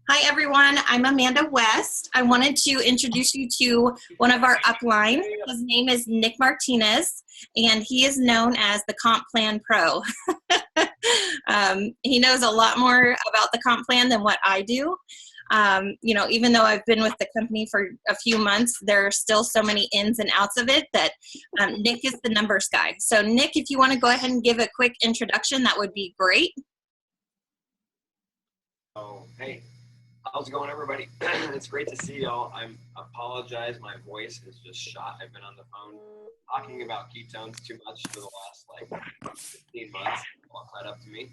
Hi, everyone. I'm Amanda West. I wanted to introduce you to one of our upline. His name is Nick Martinez, and he is known as the Comp Plan Pro. He knows a lot more about the comp plan than what I do. Even though I've been with the company for a few months, there are still so many ins and outs of it that Nick is the numbers guy. So Nick, if you want to go ahead and give a quick introduction, that would be great. Oh, hey, how's it going, everybody? It's great to see y'all. I apologize, my voice is just shot. I've been on the phone talking about ketones too much for the last 15 months. All caught up to me.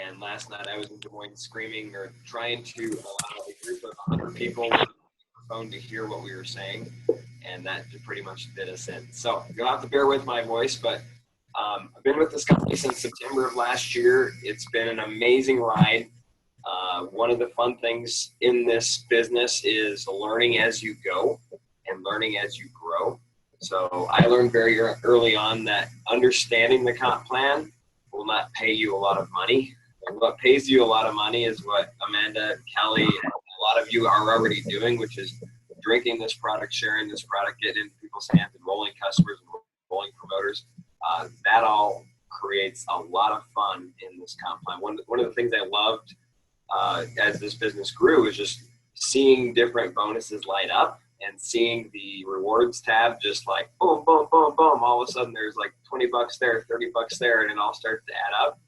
And last night I was in Des Moines screaming or trying to allow a group of 100 people on the phone to hear what we were saying, and that pretty much did us in. So you'll have to bear with my voice, but I've been with this company since September of last year. It's been an amazing ride. One of the fun things in this business is learning as you go and learning as you grow. So I learned very early on that understanding the comp plan will not pay you a lot of money. And what pays you a lot of money is what Amanda, Kelly, and a lot of you are already doing, which is drinking this product, sharing this product, getting into people's hands, enrolling customers, enrolling promoters. That all creates a lot of fun in this comp plan. One of the things I loved as this business grew is just seeing different bonuses light up and seeing the rewards tab just like boom, boom, boom, boom. All of a sudden there's like 20 bucks there, 30 bucks there, and it all starts to add up.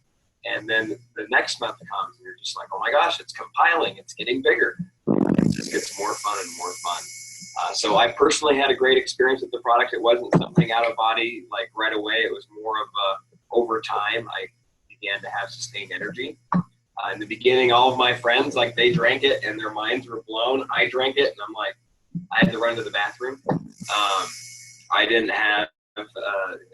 And then the next month comes and you're just like, oh my gosh, it's compiling, it's getting bigger. It just gets more fun and more fun. So I personally had a great experience with the product. It wasn't something out of body like right away. It was more of over time I began to have sustained energy. In the beginning, all of my friends, they drank it and their minds were blown. I drank it and I'm like, I had to run to the bathroom. I didn't have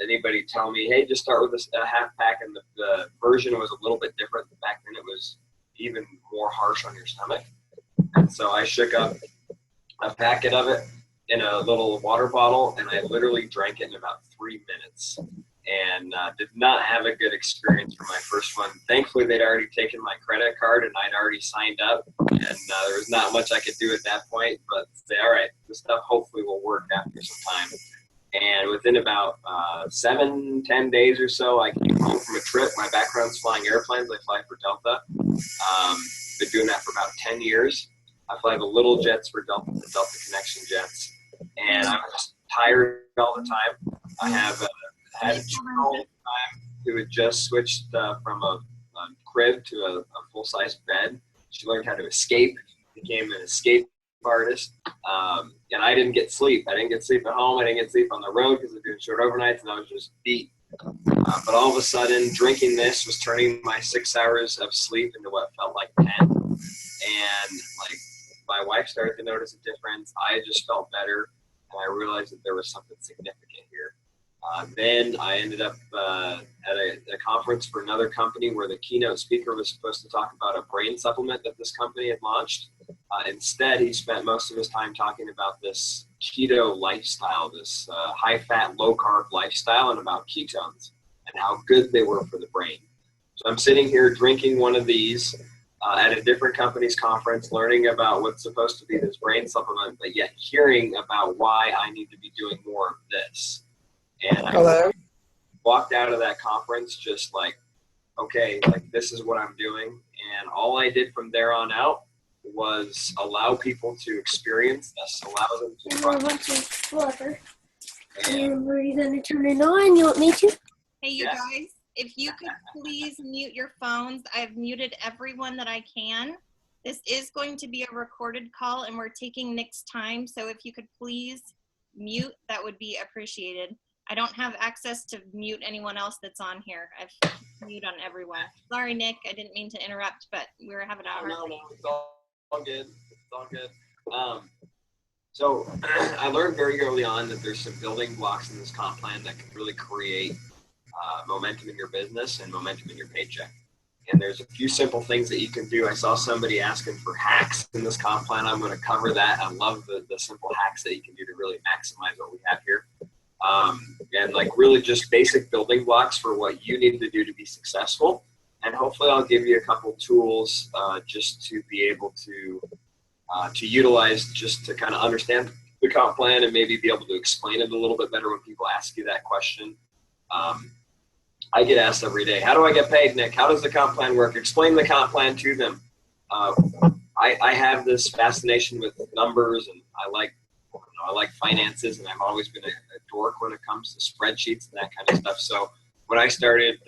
anybody tell me, hey, just start with a half pack. And the version was a little bit different. Back then it was even more harsh on your stomach. And so I shook up a packet of it in a little water bottle and I literally drank it in about 3 minutes. And did not have a good experience for my first one. Thankfully, they'd already taken my credit card and I'd already signed up. And there was not much I could do at that point, but say, all right, this stuff hopefully will work after some time. And within about 7-10 days or so, I came home from a trip. My background's flying airplanes. I fly for Delta. Been doing that for about 10 years. I fly the little jets for Delta, the Delta Connection jets. And I'm just tired all the time. I have had a 2-year-old who had just switched from a crib to a full-size bed. She learned how to escape, became an escape artist, and I didn't get sleep. I didn't get sleep at home. I didn't get sleep on the road because I was doing short overnights, and I was just beat. But all of a sudden, drinking this was turning my 6 hours of sleep into what felt like 10. And my wife started to notice a difference. I just felt better, and I realized that there was something significant here. Then I ended up at a conference for another company where the keynote speaker was supposed to talk about a brain supplement that this company had launched. Instead, he spent most of his time talking about this keto lifestyle, this high-fat, low-carb lifestyle, and about ketones and how good they were for the brain. So I'm sitting here drinking one of these at a different company's conference, learning about what's supposed to be this brain supplement, but yet hearing about why I need to be doing more of this. And I walked out of that conference just okay, this is what I'm doing. And all I did from there on out was allow people to experience this, allow them to try. And were you going to turn it on? You want me to? Hey, you guys, if you could please mute your phones. I've muted everyone that I can. This is going to be a recorded call, and we're taking Nick's time. So if you could please mute, that would be appreciated. I don't have access to mute anyone else that's on here. I've mute on everyone. Sorry, Nick. I didn't mean to interrupt, but we were having a hard time. No, it's all good. It's all good. So I learned very early on that there's some building blocks in this comp plan that can really create momentum in your business and momentum in your paycheck. And there's a few simple things that you can do. I saw somebody asking for hacks in this comp plan. I'm going to cover that. I love the simple hacks that you can do to really maximize what we have here. And really just basic building blocks for what you need to do to be successful. and hopefully I'll give you a couple tools just to be able to utilize, just to kind of understand the comp plan and maybe be able to explain it a little bit better when people ask you that question. I get asked every day, how do I get paid, Nick? How does the comp plan work? Explain the comp plan to them. I have this fascination with numbers, and I like finances, and I've always been a dork when it comes to spreadsheets and that kind of stuff. So when I started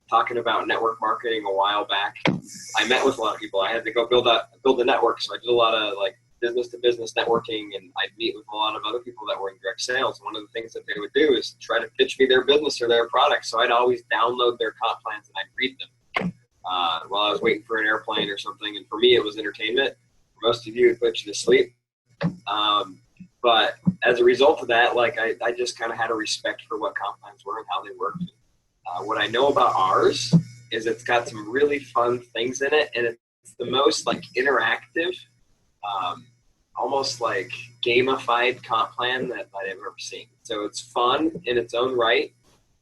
talking about network marketing a while back, I met with a lot of people. I had to go build a network. So I did a lot of like business to business networking, and I'd meet with a lot of other people that were in direct sales. One of the things that they would do is try to pitch me their business or their product. So I'd always download their comp plans and I'd read them while I was waiting for an airplane or something. And for me, it was entertainment. For most of you, it put you to sleep. But as a result of that, like I just kind of had a respect for what comp plans were and how they worked. What I know about ours is it's got some really fun things in it, and it's the most like interactive, almost like gamified comp plan that I've ever seen. So it's fun in its own right,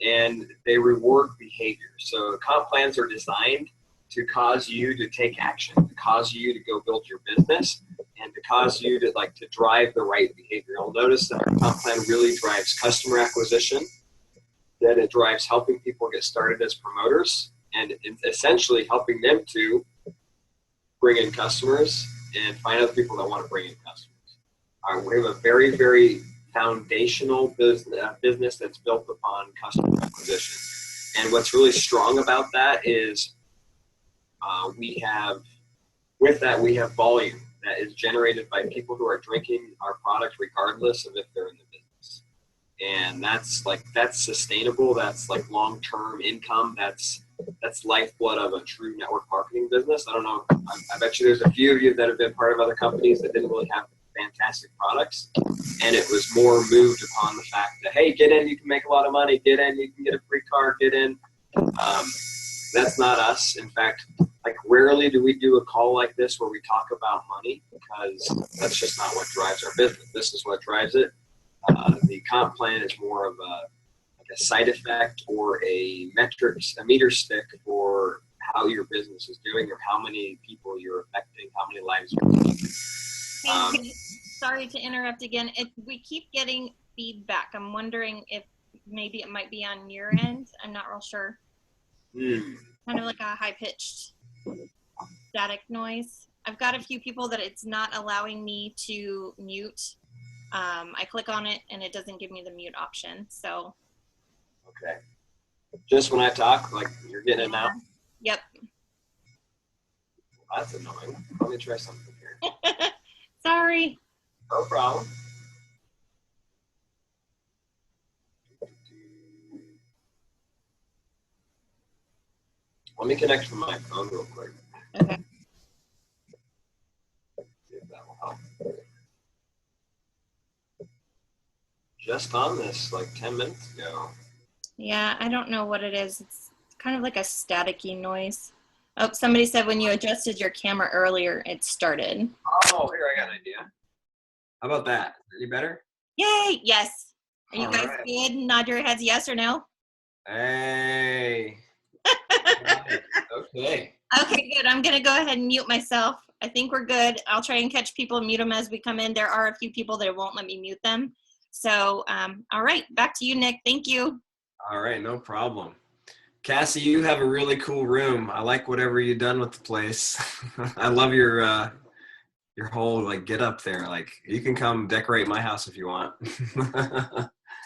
and they reward behavior. So comp plans are designed to cause you to take action, to cause you to go build your business, and to cause you to drive the right behavior. You'll notice that the comp plan really drives customer acquisition, that it drives helping people get started as promoters, and it's essentially helping them to bring in customers and find other people that want to bring in customers. We have a very, very foundational business that's built upon customer acquisition. And what's really strong about that is we have volume that is generated by people who are drinking our product regardless of if they're in the business. And that's sustainable. That's like long-term income. That's lifeblood of a true network marketing business. I don't know. I bet you there's a few of you that have been part of other companies that didn't really have fantastic products. And it was more moved upon the fact that, hey, get in, you can make a lot of money. Get in, you can get a free car. Get in. That's not us. In fact, like rarely do we do a call like this where we talk about money, because that's just not what drives our business. This is what drives it. The comp plan is more of a side effect or a meter stick for how your business is doing or how many people you're affecting, how many lives you're touching. Sorry to interrupt again. We keep getting feedback. I'm wondering if maybe it might be on your end. I'm not real sure. Kind of like a high-pitched static noise. I've got a few people that it's not allowing me to mute. I click on it and it doesn't give me the mute option. So. Okay. Just when I talk, like you're getting it now? Yep. Well, that's annoying. Let me try something here. Sorry. No problem. Let me connect from my phone real quick. Okay. See if that will help. Just on this like 10 minutes ago. Yeah, I don't know what it is. It's kind of like a staticky noise. Oh, somebody said when you adjusted your camera earlier, it started. Oh, here, I got an idea. How about that? Any better? Yay! Yes. Are you All guys right. good? Nod your heads yes or no. Hey. Okay. Okay, good. I'm going to go ahead and mute myself. I think we're good. I'll try and catch people and mute them as we come in. There are a few people that won't let me mute them. So, all right, back to you, Nick. Thank you. All right, no problem. Cassie, you have a really cool room. I like whatever you've done with the place. I love your whole like get up there. Like you can come decorate my house if you want.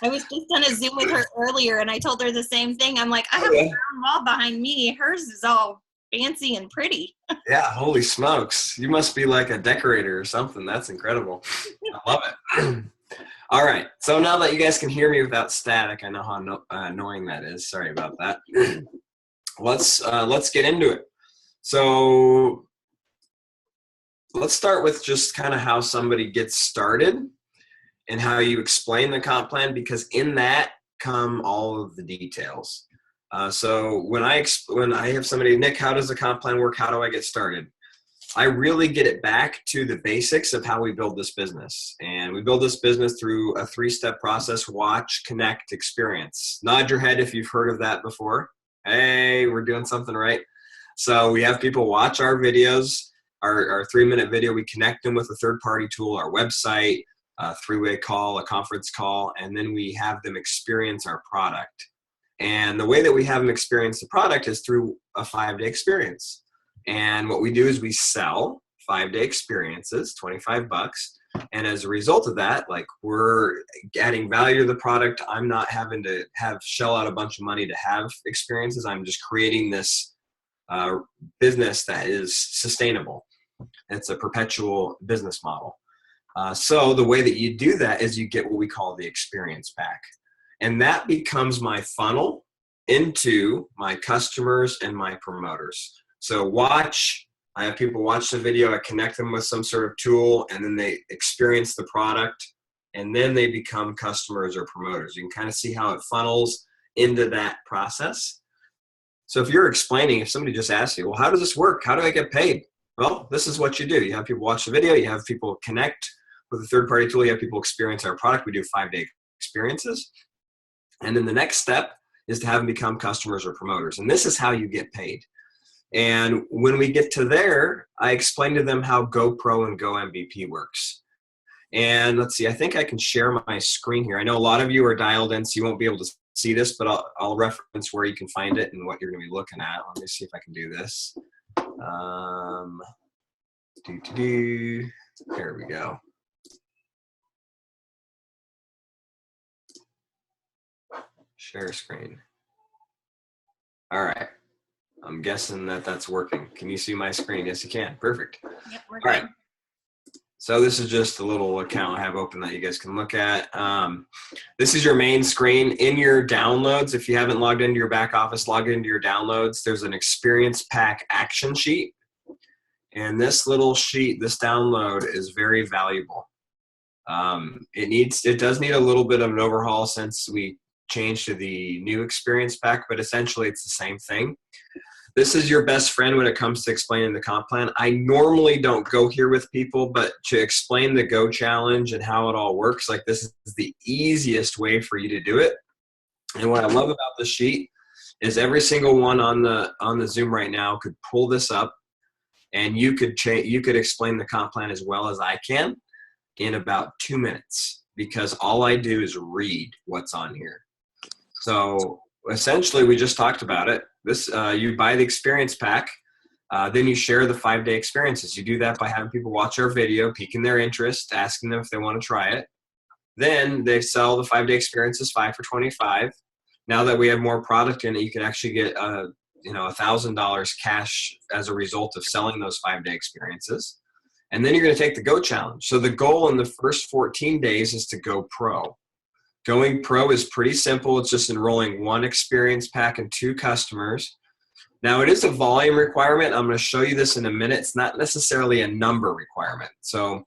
I was just on a Zoom with her earlier, and I told her the same thing. I'm like, I have a brown wall behind me. Hers is all fancy and pretty. Yeah, holy smokes. You must be like a decorator or something. That's incredible. I love it. All right. So now that you guys can hear me without static, I know how annoying that is. Sorry about that. Let's get into it. So let's start with just kind of how somebody gets started and how you explain the comp plan, because in that come all of the details. So when I have somebody, Nick, how does the comp plan work? How do I get started? I really get it back to the basics of how we build this business. And we build this business through a 3-step process: watch, connect, experience. Nod your head if you've heard of that before. Hey, we're doing something right. So we have people watch our videos, our 3-minute video. We connect them with a third-party tool, our website, a 3-way call, a conference call, and then we have them experience our product. And the way that we have them experience the product is through a 5-day experience. And what we do is we sell 5-day experiences, $25. And as a result of that, like, we're adding value to the product. I'm not having to shell out a bunch of money to have experiences. I'm just creating this business that is sustainable. It's a perpetual business model. So the way that you do that is you get what we call the experience pack. And that becomes my funnel into my customers and my promoters. So I have people watch the video, I connect them with some sort of tool, and then they experience the product, and then they become customers or promoters. You can kind of see how it funnels into that process. So if you're explaining, if somebody just asks you, well, how does this work? How do I get paid? Well, this is what you do. You have people watch the video, you have people connect with a third-party tool, you have people experience our product. We do 5-day experiences. And then the next step is to have them become customers or promoters. And this is how you get paid. And when we get to there, I explain to them how GoPro and GoMVP works. And let's see, I think I can share my screen here. I know a lot of you are dialed in, so you won't be able to see this, but I'll reference where you can find it and what you're going to be looking at. Let me see if I can do this. There we go. Share screen. All right. I'm guessing that that's working. Can you see my screen? Yes, you can. Perfect. Yep, we're All good. right. So this is just a little account I have open that you guys can look at. This is your main screen. In your downloads, if you haven't logged into your back office, log into your downloads. There's an experience pack action sheet. And this little sheet, this download is very valuable. It does need a little bit of an overhaul since we changed to the new experience pack, but essentially it's the same thing. This is your best friend when it comes to explaining the comp plan. I normally don't go here with people, but to explain the Go Challenge and how it all works, like, this is the easiest way for you to do it. And what I love about this sheet is every single one on the Zoom right now could pull this up, and you could explain the comp plan as well as I can in about 2 minutes, because all I do is read what's on here. So essentially, we just talked about it. This you buy the experience pack, then you share the 5-day experiences. You do that by having people watch our video, piquing their interest, asking them if they want to try it. Then they sell the 5-day experiences 5 for $25. Now that we have more product in it, you can actually get $1,000 cash as a result of selling those 5-day experiences. And then you're going to take the Go Challenge. So the goal in the first 14 days is to go pro. Going pro is pretty simple. It's just enrolling 1 experience pack and 2 customers. Now, it is a volume requirement. I'm going to show you this in a minute. It's not necessarily a number requirement. So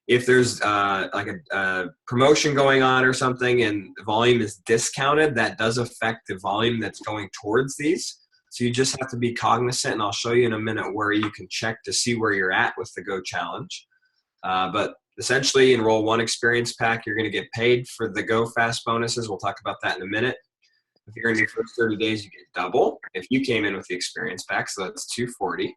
if there's like a promotion going on or something and the volume is discounted, that does affect the volume that's going towards these. So you just have to be cognizant, and I'll show you in a minute where you can check to see where you're at with the Go Challenge. But essentially, enroll 1 experience pack. You're going to get paid for the Go Fast bonuses. We'll talk about that in a minute. If you're in your first 30 days, you get double if you came in with the experience pack, so that's $240.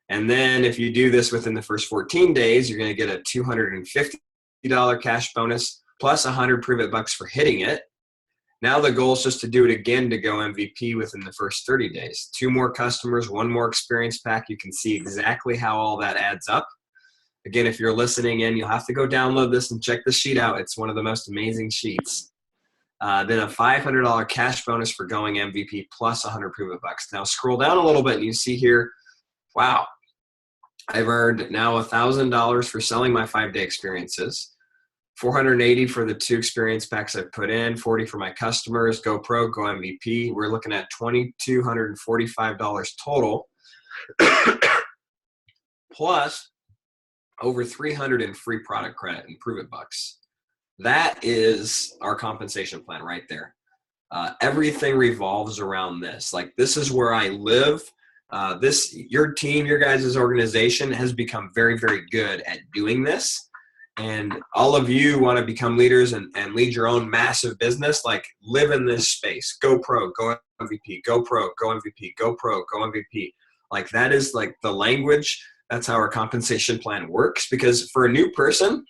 And then if you do this within the first 14 days, you're going to get a $250 cash bonus plus 100 Prove It bucks for hitting it. Now the goal is just to do it again to go MVP within the first 30 days. 2 more customers, 1 more experience pack. You can see exactly how all that adds up. Again, if you're listening in, you'll have to go download this and check the sheet out. It's one of the most amazing sheets. Then a $500 cash bonus for going MVP plus 100 Prove It bucks. Now scroll down a little bit and you see here, wow, I've earned now $1,000 for selling my 5-day experiences, $480 for the 2 experience packs I put in, $40 for my customers, Go Pro, Go MVP. We're looking at $2,245 total, plus over $300 in free product credit and Prove It bucks. That is our compensation plan right there. Everything revolves around this. Like, this is where I live. Your team, your guys' organization has become very, very good at doing this. And all of you want to become leaders and lead your own massive business. Like, live in this space. Go pro, go MVP, go pro, go MVP, go pro, go MVP. Like that is like the language. That's how our compensation plan works, because for a new person,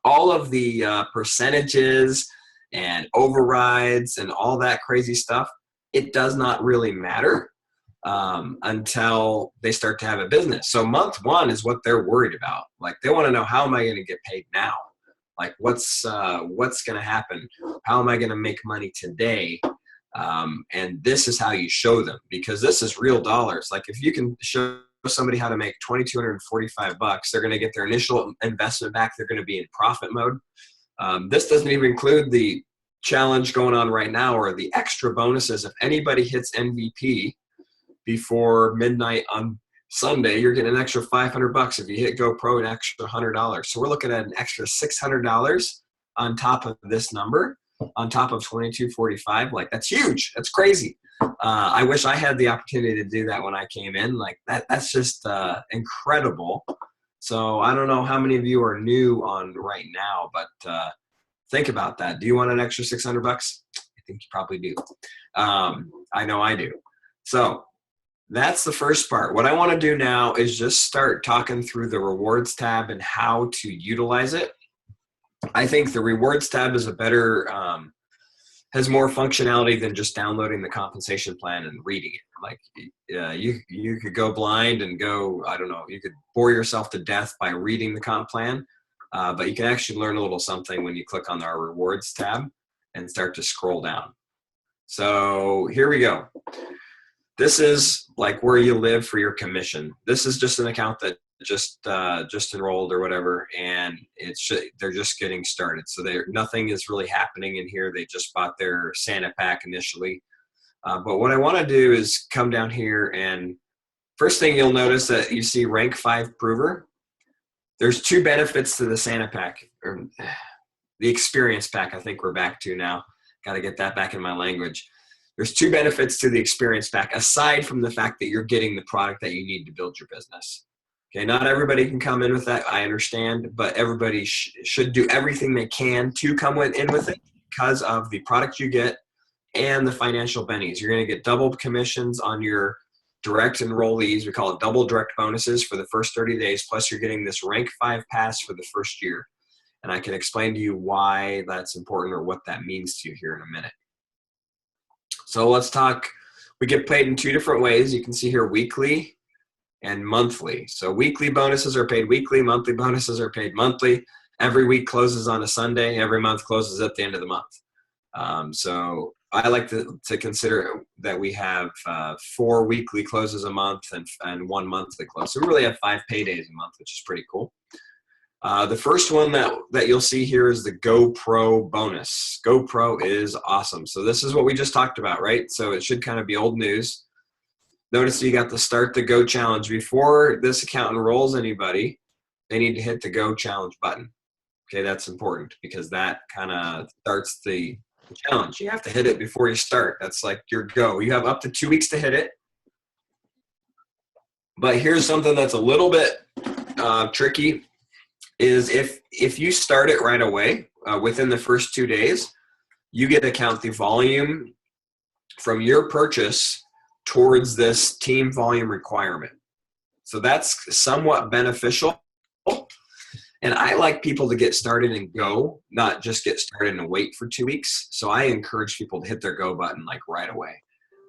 all of the percentages and overrides and all that crazy stuff, it does not really matter until they start to have a business. So month one is what they're worried about. Like they want to know, how am I going to get paid now? Like what's going to happen? How am I going to make money today? And this is how you show them, because this is real dollars. Like if you can show somebody how to make $2,245, they're going to get their initial investment back. They're going to be in profit mode. This doesn't even include the challenge going on right now or the extra bonuses. If anybody hits MVP before midnight on Sunday, you're getting an extra $500. If you hit GoPro, an extra $100. So we're looking at an extra $600 on top of this number, on top of 2245. Like that's huge. That's crazy. I wish I had the opportunity to do that when I came in. Like that's just incredible. So I don't know how many of you are new on right now, but think about that. Do you want an extra $600? I think you probably do. I know I do. So that's the first part. What I want to do now is just start talking through the rewards tab and how to utilize it. I think the rewards tab is a better, has more functionality than just downloading the compensation plan and reading it. Like you could go blind and go, I don't know, you could bore yourself to death by reading the comp plan, but you can actually learn a little something when you click on our rewards tab and start to scroll down. So here we go. This is like where you live for your commission. This is just an account that just enrolled or whatever, and they're just getting started. So nothing is really happening in here. They just bought their Santa pack initially. But what I want to do is come down here, and first thing you'll notice that you see rank 5 prover. There's 2 benefits to the Santa pack, or the experience pack. I think we're back to now. Got to get that back in my language. There's 2 benefits to the experience pack, aside from the fact that you're getting the product that you need to build your business. Okay, not everybody can come in with that, I understand, but everybody should do everything they can to come in with it because of the product you get and the financial bennies. You're going to get double commissions on your direct enrollees. We call it double direct bonuses for the first 30 days, plus you're getting this rank 5 pass for the first year. And I can explain to you why that's important or what that means to you here in a minute. So let's talk. We get paid in 2 different ways. You can see here weekly and monthly. So weekly bonuses are paid weekly, monthly bonuses are paid monthly. Every week closes on a Sunday. Every month closes at the end of the month. So I like to consider that we have 4 weekly closes a month and 1 monthly close. So we really have 5 paydays a month, which is pretty cool. The first one that you'll see here is the GoPro bonus. GoPro is awesome. So this is what we just talked about, right? So it should kind of be old news. Notice you got the Start the Go challenge. Before this account enrolls anybody, they need to hit the Go challenge button. Okay, that's important because that kind of starts the challenge. You have to hit it before you start. That's like your go. You have up to 2 weeks to hit it. But here's something that's a little bit tricky. Is if you start it right away, within the first 2 days, you get to count the volume from your purchase towards this team volume requirement. So that's somewhat beneficial. And I like people to get started and go, not just get started and wait for 2 weeks. So I encourage people to hit their go button like right away.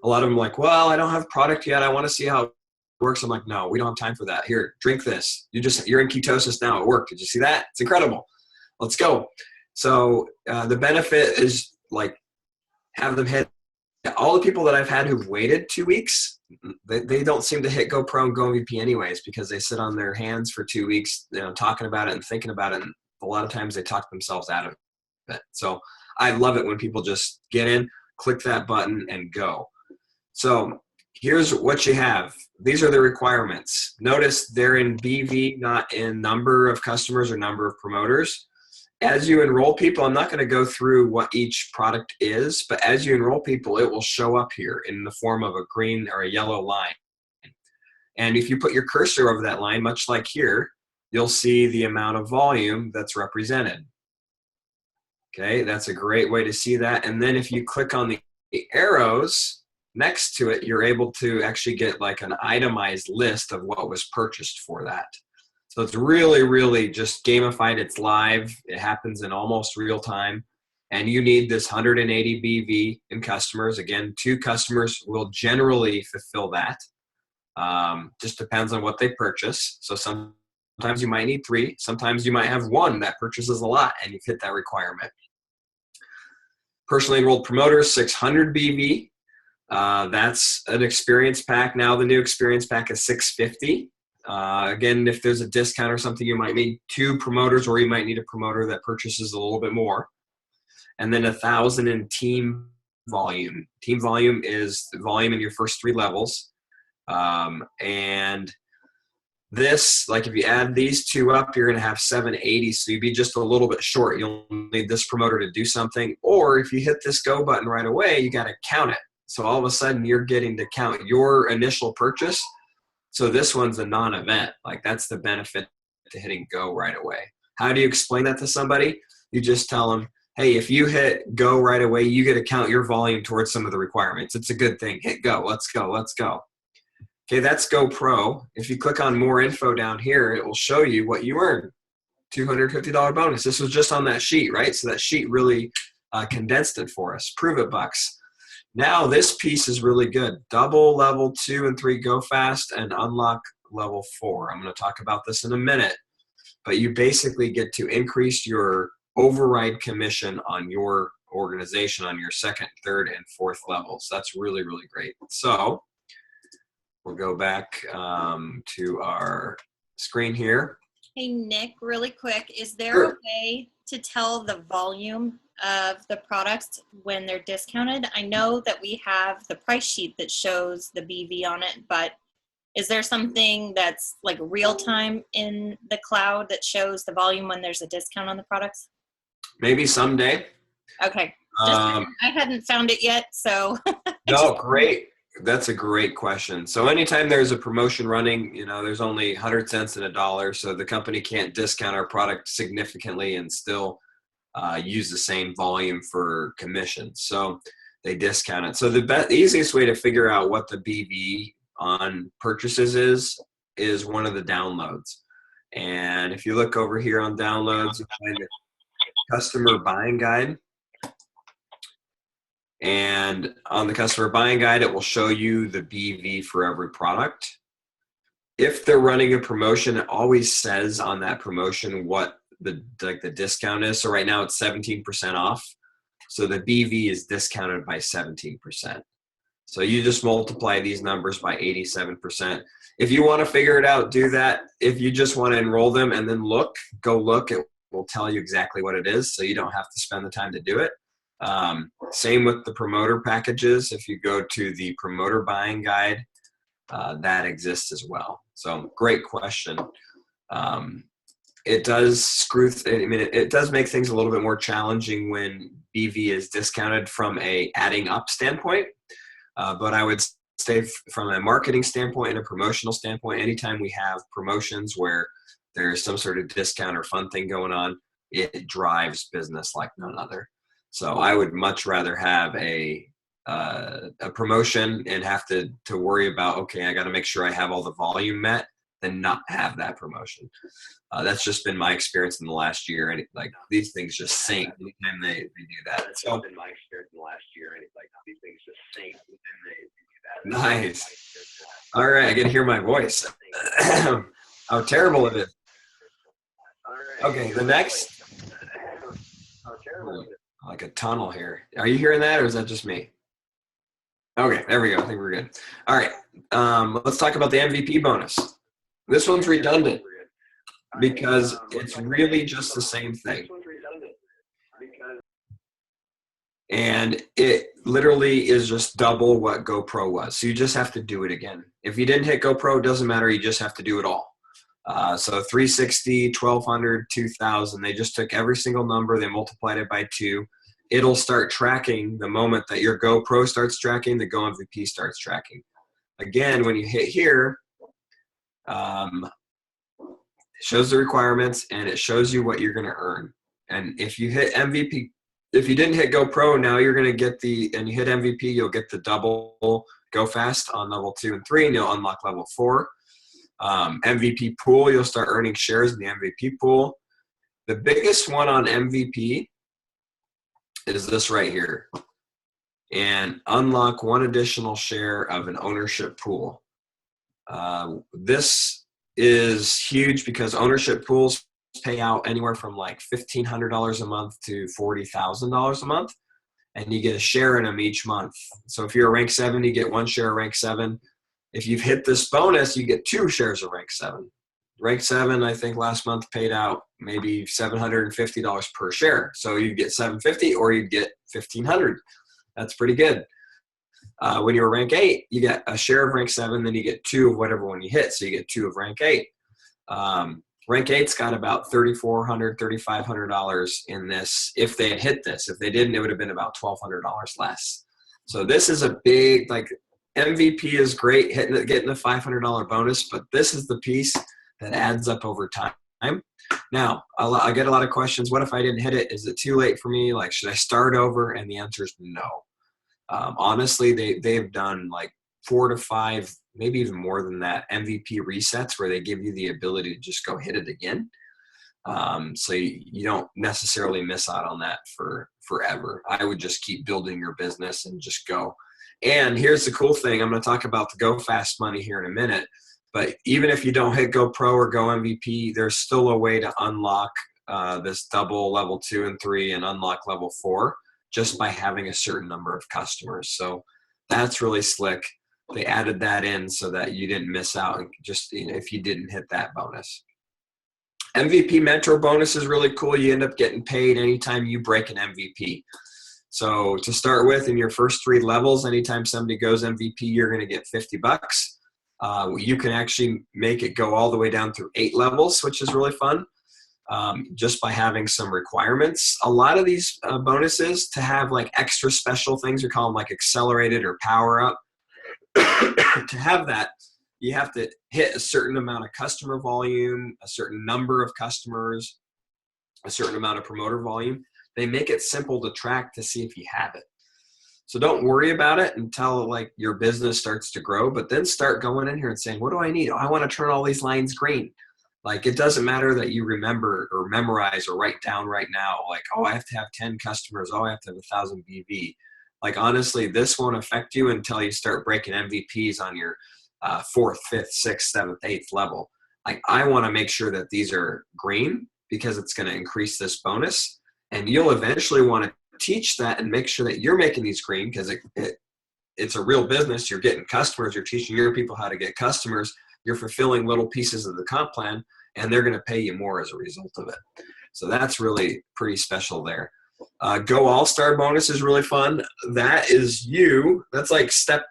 A lot of them are like, well, I don't have product yet. I want to see how works. I'm like, no, we don't have time for that. Here, drink this. You're in ketosis now. It worked. Did you see that? It's incredible. Let's go. So the benefit is like have them hit. All the people that I've had who've waited 2 weeks, they don't seem to hit GoPro and Go MVP anyways because they sit on their hands for 2 weeks, talking about it and thinking about it. And a lot of times they talk themselves out of it. So I love it when people just get in, click that button, and go. So here's what you have. These are the requirements. Notice they're in BV, not in number of customers or number of promoters. As you enroll people, I'm not going to go through what each product is, but as you enroll people, it will show up here in the form of a green or a yellow line. And if you put your cursor over that line, much like here, you'll see the amount of volume that's represented. Okay, that's a great way to see that. And then if you click on the arrows, next to it, you're able to actually get like an itemized list of what was purchased for that. So it's really, really just gamified. It's live. It happens in almost real time. And you need this 180 BV in customers. Again, 2 customers will generally fulfill that. Just depends on what they purchase. So sometimes you might need 3. Sometimes you might have 1 that purchases a lot and you've hit that requirement. Personally enrolled promoters, 600 BV. That's an experience pack. Now the new experience pack is 650. Again, if there's a discount or something, you might need 2 promoters, or you might need a promoter that purchases a little bit more. And then 1,000 in team volume. Team volume is the volume in your first 3 levels. And this, like if you add these 2 up, you're going to have 780. So you'd be just a little bit short. You'll need this promoter to do something. Or if you hit this go button right away, you got to count it. So all of a sudden you're getting to count your initial purchase. So this one's a non-event. Like that's the benefit to hitting go right away. How do you explain that to somebody? You just tell them, hey, if you hit go right away, you get to count your volume towards some of the requirements. It's a good thing. Hit go. Let's go. Let's go. Okay, that's Go Pro. If you click on more info down here, it will show you what you earned. $250 bonus. This was just on that sheet, right? So that sheet really condensed it for us. Prove it bucks. Now this piece is really good. Double level 2 and 3 go fast and unlock level 4. I'm going to talk about this in a minute. But you basically get to increase your override commission on your organization on your 2nd, 3rd, and 4th levels. That's really, really great. So we'll go back to our screen here. Hey, Nick, really quick, is there Sure. a way to tell the volume of the products when they're discounted? I know that we have the price sheet that shows the BV on it, but is there something that's like real time in the cloud that shows the volume when there's a discount on the products? Maybe someday. Okay. I hadn't found it yet, so. No, great. That's a great question. So anytime there's a promotion running, you know, there's only 100 cents in a dollar, so the company can't discount our product significantly and still use the same volume for commission. So they discount it. So the easiest way to figure out what the BV on purchases is one of the downloads. And if you look over here on downloads, you find the customer buying guide. And on the customer buying guide, it will show you the BV for every product. If they're running a promotion, it always says on that promotion what the discount is. So right now it's 17% off. So the BV is discounted by 17%. So you just multiply these numbers by 87%. If you want to figure it out, do that. If you just want to enroll them and then go look, it will tell you exactly what it is. So you don't have to spend the time to do it. Same with the promoter packages. If you go to the promoter buying guide, that exists as well. So great question. It does it does make things a little bit more challenging when BV is discounted from a adding up standpoint. But I would say from a marketing standpoint and a promotional standpoint, anytime we have promotions where there's some sort of discount or fun thing going on, it drives business like none other. So I would much rather have a promotion and have to worry about, okay, I got to make sure I have all the volume met than not have that promotion. That's just been my experience in the last year. And like these things just sink anytime they do that. That's been my experience in the last year. And like these things just sink anytime they do that. Nice. All right, I can hear my voice. How terrible it is. Okay, the next. Like a tunnel here. Are you hearing that, or is that just me? Okay, there we go. I think we're good. All right, let's talk about the MVP bonus. This one's redundant because it's really just the same thing. And it literally is just double what GoPro was. So you just have to do it again. If you didn't hit GoPro, it doesn't matter. You just have to do it all. So 360, 1200, 2000, they just took every single number, they multiplied it by 2. It'll start tracking the moment that your GoPro starts tracking, the Go MVP starts tracking. Again, when you hit here, it shows the requirements and it shows you what you're going to earn. And if you hit MVP if you didn't hit Go Pro, now you're going to get and you hit MVP, you'll get the double Go Fast on level 2 and 3, and you'll unlock level 4. MVP pool, you'll start earning shares in the MVP pool. The biggest one on MVP is this right here. And unlock 1 additional share of an ownership pool. This is huge because ownership pools pay out anywhere from like $1,500 a month to $40,000 a month. And you get a share in them each month. So if you're a rank 7, you get 1 share of rank 7. If you've hit this bonus, you get 2 shares of rank 7. Rank 7, I think last month paid out maybe $750 per share. So you'd get $750 or you'd get $1,500. That's pretty good. When you're rank 8, you get a share of rank 7, then you get 2 of whatever one you hit. So you get 2 of rank 8. Rank 8's got about $3,400, $3,500 in this. If they had hit this, if they didn't, it would have been about $1,200 less. So this is a big, like, MVP is great, getting a $500 bonus, but this is the piece that adds up over time. Now, I get a lot of questions. What if I didn't hit it? Is it too late for me? Like, should I start over? And the answer is no. Honestly, they've done like 4 to 5, maybe even more than that, MVP resets where they give you the ability to just go hit it again. So you don't necessarily miss out on that for forever. I would just keep building your business and just go. And here's the cool thing. I'm going to talk about the Go Fast money here in a minute. But even if you don't hit Go Pro or Go MVP, there's still a way to unlock this double level 2 and 3 and unlock level 4 just by having a certain number of customers. So that's really slick. They added that in so that you didn't miss out just if you didn't hit that bonus. MVP mentor bonus is really cool. You end up getting paid anytime you break an MVP. So to start with, in your first 3 levels, anytime somebody goes MVP, you're going to get $50. You can actually make it go all the way down through 8 levels, which is really fun, just by having some requirements. A lot of these bonuses to have like extra special things, we call them like accelerated or power up. To have that, you have to hit a certain amount of customer volume, a certain number of customers, a certain amount of promoter volume. They make it simple to track to see if you have it. So don't worry about it until like your business starts to grow, but then start going in here and saying, what do I need? Oh, I want to turn all these lines green. Like, it doesn't matter that you remember or memorize or write down right now, like, oh, I have to have 10 customers. Oh, I have to have 1,000 BV. Like, honestly, this won't affect you until you start breaking MVPs on your 4th, 5th, 6th, 7th, 8th level. Like, I want to make sure that these are green because it's going to increase this bonus. And you'll eventually want to teach that and make sure that you're making these green because it's a real business. You're getting customers. You're teaching your people how to get customers. You're fulfilling little pieces of the comp plan, and they're going to pay you more as a result of it. So that's really pretty special there. Go All-Star bonus is really fun. That is that's like step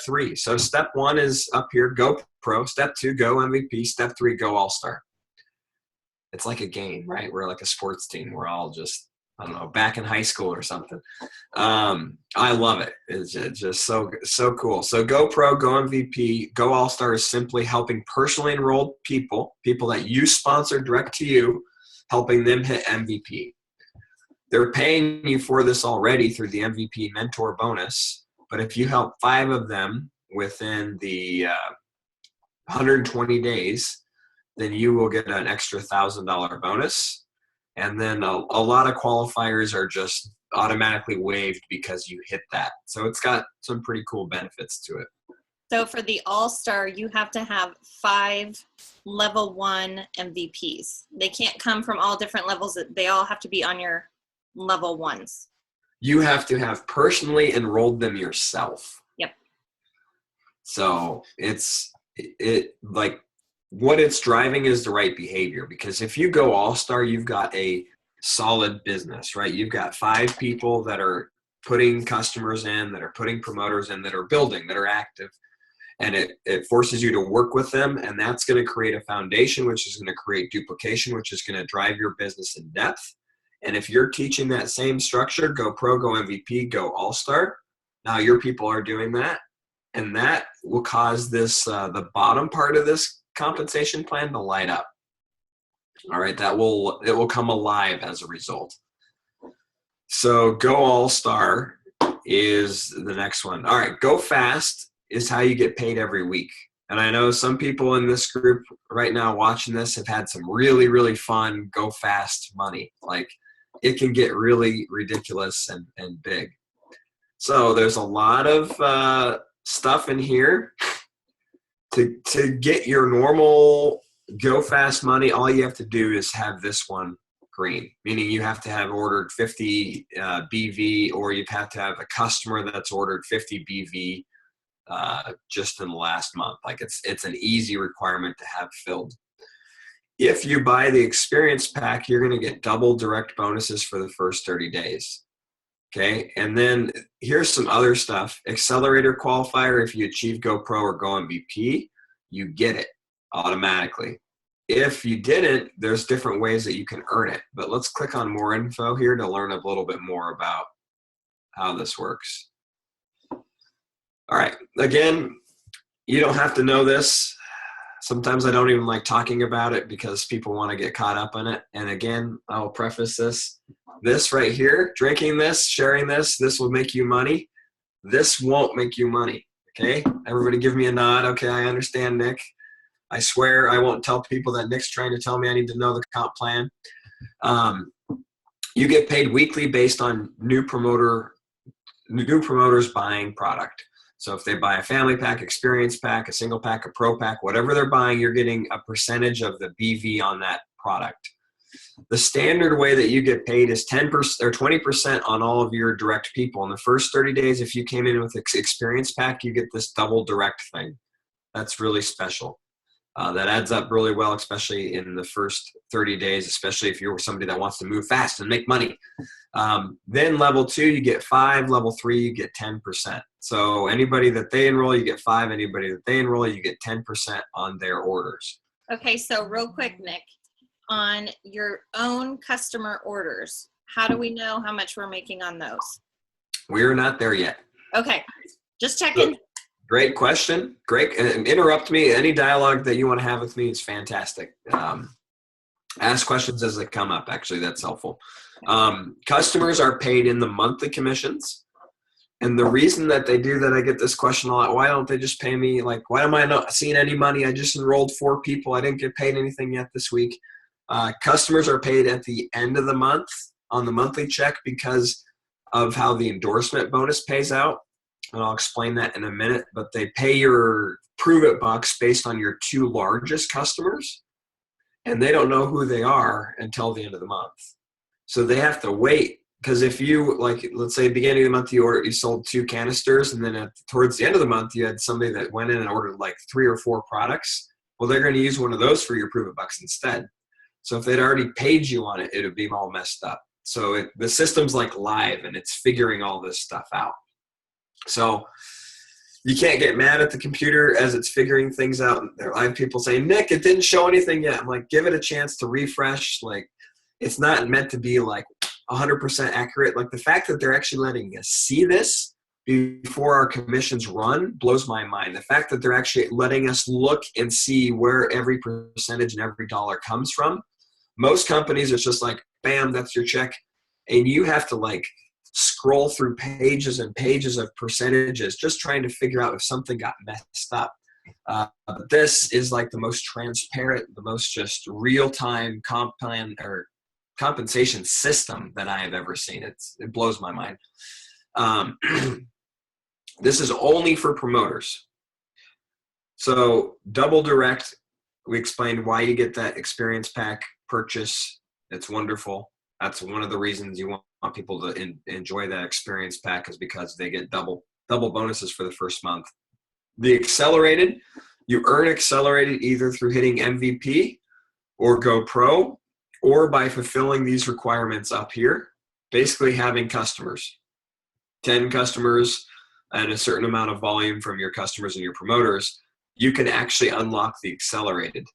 3. So step 1 is up here, Go Pro. Step 2, Go MVP. Step 3, Go All-Star. It's like a game, right? We're like a sports team. We're all just, I don't know, back in high school or something. I love it. It's just so cool. So Go Pro, Go MVP, Go All-Star is simply helping personally enrolled people that you sponsor direct to you, helping them hit MVP. They're paying you for this already through the MVP mentor bonus. But if you help 5 of them within the 120 days, then you will get an extra $1,000 bonus. And then a lot of qualifiers are just automatically waived because you hit that. So it's got some pretty cool benefits to it. So for the All-Star, you have to have 5 level 1 MVPs. They can't come from all different levels. They all have to be on your level 1s. You have to have personally enrolled them yourself. Yep. So it like what it's driving is the right behavior, because if you go All-Star, you've got a solid business, right? You've got 5 people that are putting customers in, that are putting promoters in, that are building, that are active. And it forces you to work with them, and that's going to create a foundation, which is going to create duplication, which is going to drive your business in depth. And if you're teaching that same structure, Go Pro, Go MVP, Go All-Star, now your people are doing that, and that will cause this the bottom part of this compensation plan to light up. All right, it will come alive as a result. So Go All Star is the next one. All right, Go Fast is how you get paid every week. And I know some people in this group right now watching this have had some really, really fun Go Fast money. Like, it can get really ridiculous and big. So there's a lot of stuff in here. To get your normal Go Fast money, all you have to do is have this one green, meaning you have to have ordered 50 BV, or you have to have a customer that's ordered 50 BV just in the last month. Like, it's an easy requirement to have filled. If you buy the experience pack, you're going to get double direct bonuses for the first 30 days. Okay, and then here's some other stuff. Accelerator qualifier, if you achieve Go Pro or Go MVP, you get it automatically. If you didn't, there's different ways that you can earn it. But let's click on more info here to learn a little bit more about how this works. All right, again, you don't have to know this. Sometimes I don't even like talking about it because people want to get caught up in it. And again, I will preface this. This right here, drinking this, sharing this, this will make you money. This won't make you money, okay? Everybody give me a nod. Okay, I understand, Nick. I swear I won't tell people that Nick's trying to tell me I need to know the comp plan. You get paid weekly based on new promoters buying product. So if they buy a family pack, experience pack, a single pack, a pro pack, whatever they're buying, you're getting a percentage of the BV on that product. The standard way that you get paid is 10% or 20% on all of your direct people. In the first 30 days, if you came in with an experience pack, you get this double direct thing. That's really special. That adds up really well, especially in the first 30 days, especially if you're somebody that wants to move fast and make money. Then level 2, you get 5. Level 3, you get 10%. So anybody that they enroll, you get 5. Anybody that they enroll, you get 10% on their orders. Okay, so real quick, Nick, on your own customer orders, how do we know how much we're making on those? We're not there yet. Okay, just checking. Great question. Great. And interrupt me. Any dialogue that you want to have with me is fantastic. Ask questions as they come up. Actually, that's helpful. Customers are paid in the monthly commissions. And the reason that they do that, I get this question a lot. Why don't they just pay me? Like, why am I not seeing any money? I just enrolled 4 people. I didn't get paid anything yet this week. Customers are paid at the end of the month on the monthly check because of how the endorsement bonus pays out. And I'll explain that in a minute, but they pay your Prove It bucks based on your 2 largest customers, and they don't know who they are until the end of the month. So they have to wait, because if you, like, let's say beginning of the month you sold 2 canisters, and then towards the end of the month you had somebody that went in and ordered like 3 or 4 products, well, they're going to use one of those for your Prove It bucks instead. So if they'd already paid you on it, it would be all messed up. So the system's like live, and it's figuring all this stuff out. So you can't get mad at the computer as it's figuring things out. I have people saying, Nick, it didn't show anything yet. I'm like, give it a chance to refresh. Like, it's not meant to be like 100% accurate. Like, the fact that they're actually letting us see this before our commissions run blows my mind. The fact that they're actually letting us look and see where every percentage and every dollar comes from. Most companies, it's just like, bam, that's your check. And you have to like scroll through pages and pages of percentages just trying to figure out if something got messed up. But this is like the most transparent, the most just real-time comp plan or compensation system that I have ever seen. It blows my mind. This is only for promoters. So double direct, we explained why you get that experience pack purchase. It's wonderful. That's one of the reasons you want people to enjoy that experience pack, is because they get double bonuses for the first month. The accelerated, you earn accelerated either through hitting MVP or Go Pro, or by fulfilling these requirements up here, basically having customers, 10 customers and a certain amount of volume from your customers and your promoters, you can actually unlock the accelerated.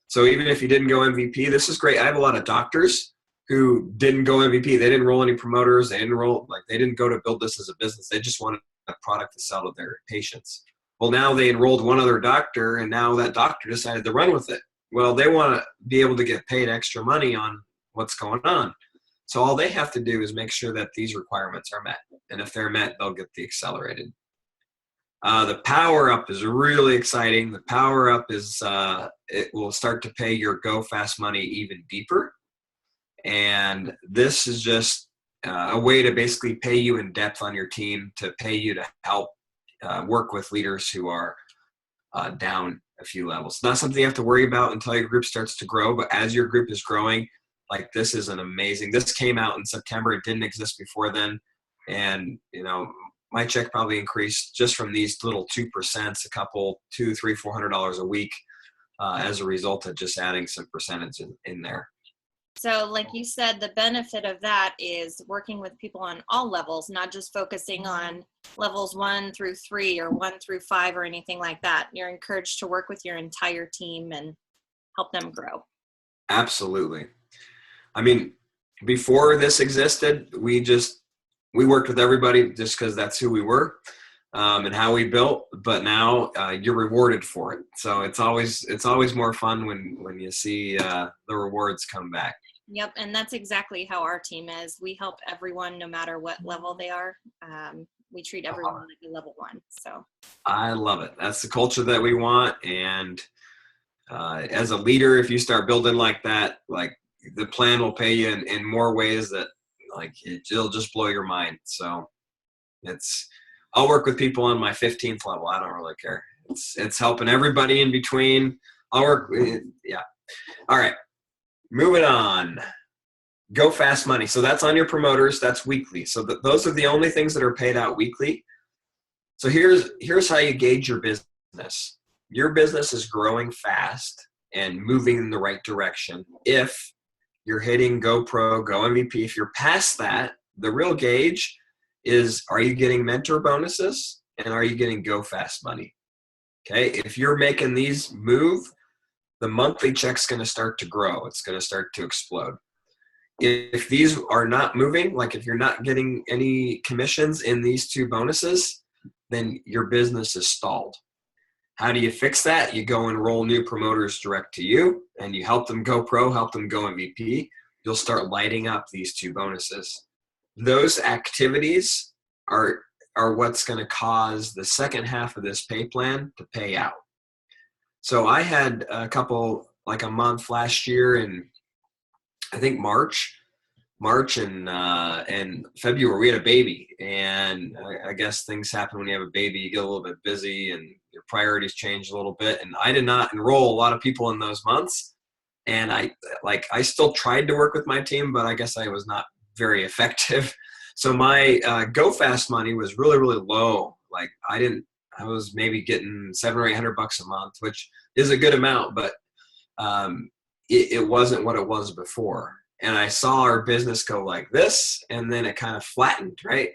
So even if you didn't go MVP, this is great. I have a lot of doctors who didn't go MVP. They didn't enroll any promoters. They didn't go to build this as a business. They just wanted a product to sell to their patients. Well, now they enrolled one other doctor, and now that doctor decided to run with it. Well, they want to be able to get paid extra money on what's going on. So all they have to do is make sure that these requirements are met. And if they're met, they'll get the accelerated. The power up is really exciting. The power up is it will start to pay your Go Fast money even deeper. And this is just a way to basically pay you in depth on your team, to pay you to help work with leaders who are down a few levels. It's not something you have to worry about until your group starts to grow, but as your group is growing, like this is an amazing, this came out in September. It didn't exist before then. And, you know, my check probably increased just from these little 2%, a couple, $200, $300, $400 a week as a result of just adding some percentage in there. So like you said, the benefit of that is working with people on all levels, not just focusing on levels 1 through 3 or 1 through 5 or anything like that. You're encouraged to work with your entire team and help them grow. Absolutely. I mean, before this existed, we worked with everybody just because that's who we were and how we built. But now you're rewarded for it. So it's always more fun when you see the rewards come back. Yep, and that's exactly how our team is. We help everyone no matter what level they are. We treat everyone like a level 1. So I love it. That's the culture that we want. And as a leader, if you start building like that, like the plan will pay you in more ways that like it'll just blow your mind. So I'll work with people on my 15th level. I don't really care. It's helping everybody in between. I'll work with, yeah. All right. Moving on. Go Fast money. So that's on your promoters. That's weekly. So those are the only things that are paid out weekly. So here's how you gauge your business. Your business is growing fast and moving in the right direction if you're hitting Go Pro, Go MVP. If you're past that, the real gauge is, are you getting mentor bonuses and are you getting Go Fast money? Okay. If you're making these move, the monthly check's going to start to grow. It's going to start to explode. If these are not moving, like if you're not getting any commissions in these 2 bonuses, then your business is stalled. How do you fix that? You go and roll new promoters direct to you and you help them go pro, help them go MVP. You'll start lighting up these 2 bonuses. Those activities are what's going to cause the second half of this pay plan to pay out. So I had a couple, like a month last year in, I think March and February, we had a baby. And I guess things happen when you have a baby. You get a little bit busy and your priorities change a little bit. And I did not enroll a lot of people in those months. And I still tried to work with my team, but I guess I was not very effective. So my Go Fast money was really, really low. Like I was maybe getting $700 or $800 a month, which is a good amount, but it wasn't what it was before. And I saw our business go like this, and then it kind of flattened, right?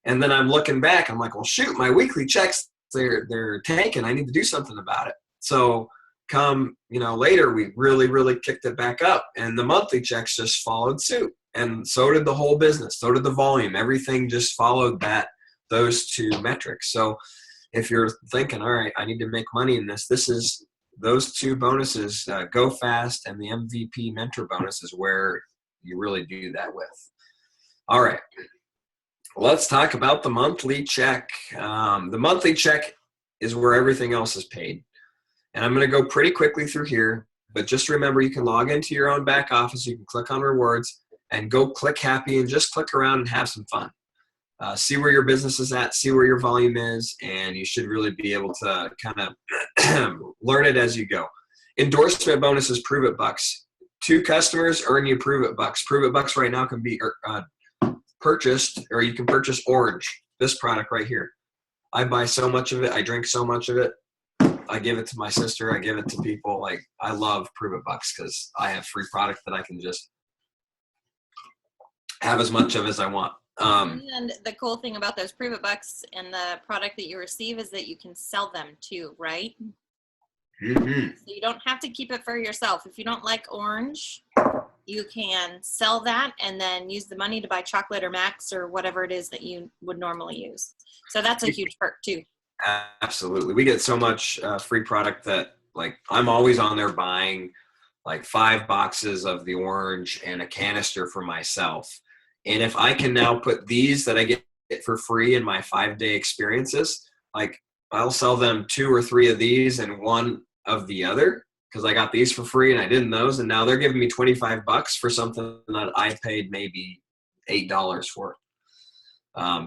And then I'm looking back, I'm like, well, shoot, my weekly checks, they're tanking. I need to do something about it. So come, later, we really, really kicked it back up, and the monthly checks just followed suit. And so did the whole business. So did the volume. Everything just followed those 2 metrics. So if you're thinking, all right, I need to make money in this is those 2 bonuses, Go Fast and the MVP mentor bonus is where you really do that with. All right. Let's talk about the monthly check. The monthly check is where everything else is paid. And I'm going to go pretty quickly through here, but just remember you can log into your own back office. You can click on rewards and go click happy and just click around and have some fun. See where your business is at, see where your volume is, and you should really be able to kind of learn it as you go. Endorsement bonuses, Prove It bucks. 2 customers earn you Prove It bucks. Prove It bucks right now can be purchased, or you can purchase Orange, this product right here. I buy so much of it. I drink so much of it. I give it to my sister. I give it to people. Like, I love Prove It bucks because I have free product that I can just have as much of as I want. And the cool thing about those Prove It bucks and the product that you receive is that you can sell them too, right? Mm-hmm. So you don't have to keep it for yourself. If you don't like Orange, you can sell that and then use the money to buy chocolate or Max or whatever it is that you would normally use. So that's a huge perk too. Absolutely. We get so much free product that, like, I'm always on there buying like 5 boxes of the orange and a canister for myself. And if I can now put these that I get for free in my 5-day experiences, like I'll sell them 2 or 3 of these and 1 of the other, because I got these for free and I didn't those, and now they're giving me $25 for something that I paid maybe $8 for.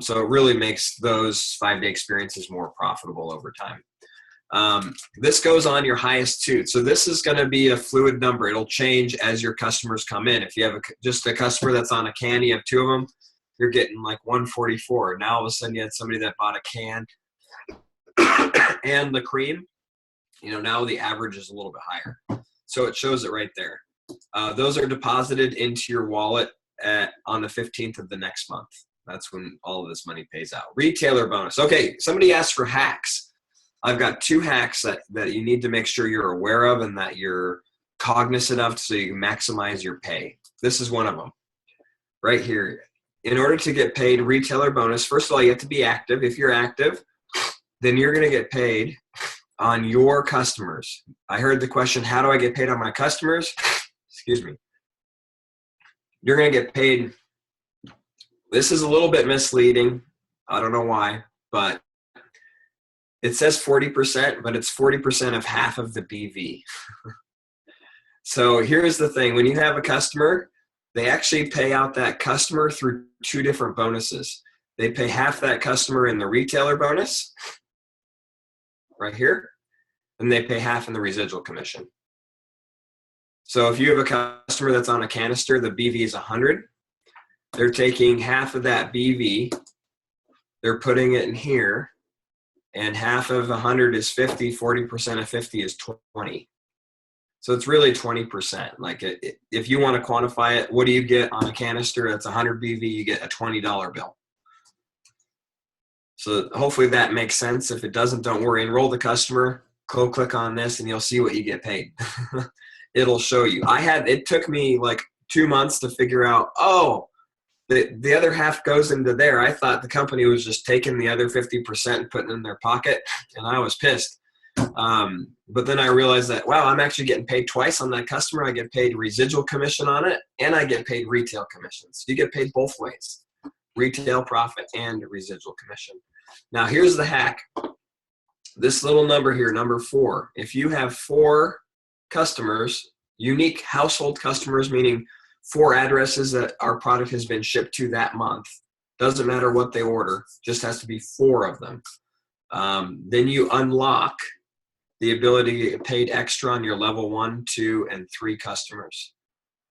So it really makes those 5-day experiences more profitable over time. This goes on your highest too. So this is going to be a fluid number. It'll change as your customers come in. If you have just a customer that's on a can, you have 2 of them, you're getting like 144. Now all of a sudden you had somebody that bought a can and the cream, now the average is a little bit higher. So it shows it right there. Those are deposited into your wallet on the 15th of the next month. That's when all of this money pays out. Retailer bonus. Okay, somebody asked for hacks. I've got 2 hacks that you need to make sure you're aware of and that you're cognizant of so you can maximize your pay. This is one of them right here. In order to get paid retailer bonus, first of all, you have to be active. If you're active, then you're going to get paid on your customers. I heard the question, how do I get paid on my customers? Excuse me. You're going to get paid. This is a little bit misleading. I don't know why, but it says 40%, but it's 40% of half of the BV. So here's the thing. When you have a customer, they actually pay out that customer through 2 different bonuses. They pay half that customer in the retailer bonus right here, and they pay half in the residual commission. So if you have a customer that's on a canister, the BV is 100. They're taking half of that BV, they're putting it in here, and half of 100 is 50, 40% of 50 is 20. So it's really 20%. Like if you want to quantify it, what do you get on a canister that's 100 BV? You get a $20 bill. So hopefully that makes sense. If it doesn't, don't worry. Enroll the customer, click on this, and you'll see what you get paid. It'll show you. It took me like 2 months to figure out, the other half goes into there. I thought the company was just taking the other 50% and putting it in their pocket, and I was pissed. But then I realized that, wow, I'm actually getting paid twice on that customer. I get paid residual commission on it, and I get paid retail commissions. You get paid both ways, retail profit and residual commission. Now, here's the hack. This little number here, number 4. If you have 4 customers, unique household customers, meaning 4 addresses that our product has been shipped to that month, doesn't matter what they order, just has to be 4 of them. Then you unlock the ability to get paid extra on your level 1, 2, and 3 customers.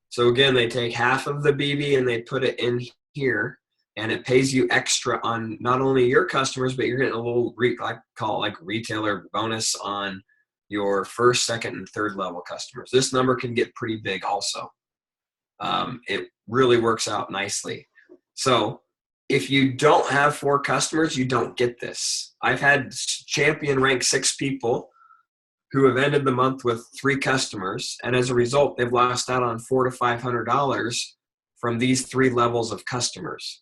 So again, they take half of the BV and they put it in here, and it pays you extra on not only your customers, but you're getting a little, I call it like retailer bonus on your 1st, 2nd, and 3rd level customers. This number can get pretty big also. It really works out nicely. So if you don't have 4 customers, you don't get this. I've had champion rank 6 people who have ended the month with 3 customers, and as a result, they've lost out on $400 to $500 from these 3 levels of customers.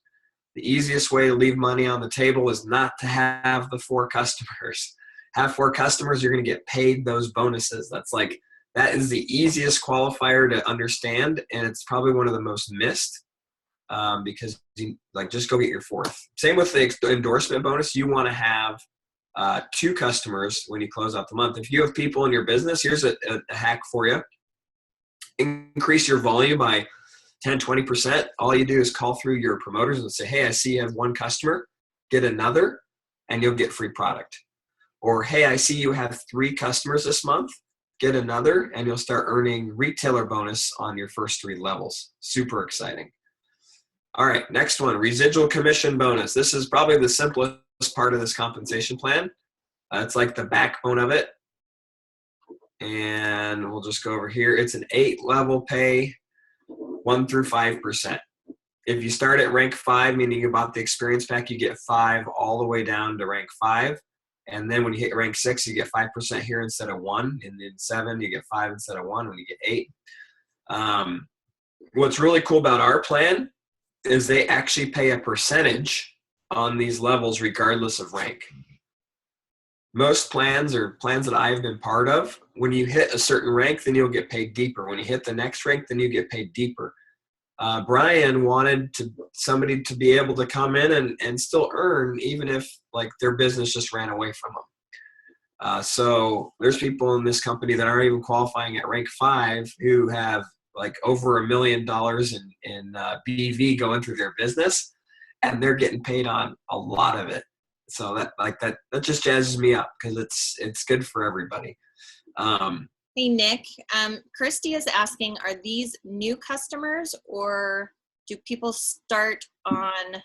The easiest way to leave money on the table is not to have the 4 customers. Have 4 customers, you're going to get paid those bonuses. That is the easiest qualifier to understand, and it's probably one of the most missed because just go get your 4th. Same with the endorsement bonus. You want to have 2 customers when you close out the month. If you have people in your business, here's a hack for you. Increase your volume by 10, 20%. All you do is call through your promoters and say, hey, I see you have 1 customer, get another, and you'll get free product. Or, hey, I see you have 3 customers this month, get another, and you'll start earning retailer bonus on your first 3 levels. Super exciting. All right, next one, residual commission bonus. This is probably the simplest part of this compensation plan. It's like the backbone of it. And we'll just go over here. It's an 8-level pay, 1 through 5%. If you start at rank 5, meaning you bought the experience pack, you get 5 all the way down to rank 5. And then when you hit rank 6, you get 5% here instead of 1. And in 7, you get 5 instead of 1 when you get 8. What's really cool about our plan is they actually pay a percentage on these levels regardless of rank. Most plans or plans that I've been part of when you hit a certain rank, then you'll get paid deeper. When you hit the next rank, then you get paid deeper. Brian wanted somebody to be able to come in and still earn, even if like their business just ran away from them. So there's people in this company that aren't even qualifying at rank 5 who have like over $1 million in BV going through their business, and they're getting paid on a lot of it. So that just jazzes me up because it's good for everybody. Hey, Nick, Christy is asking, are these new customers or do people start on,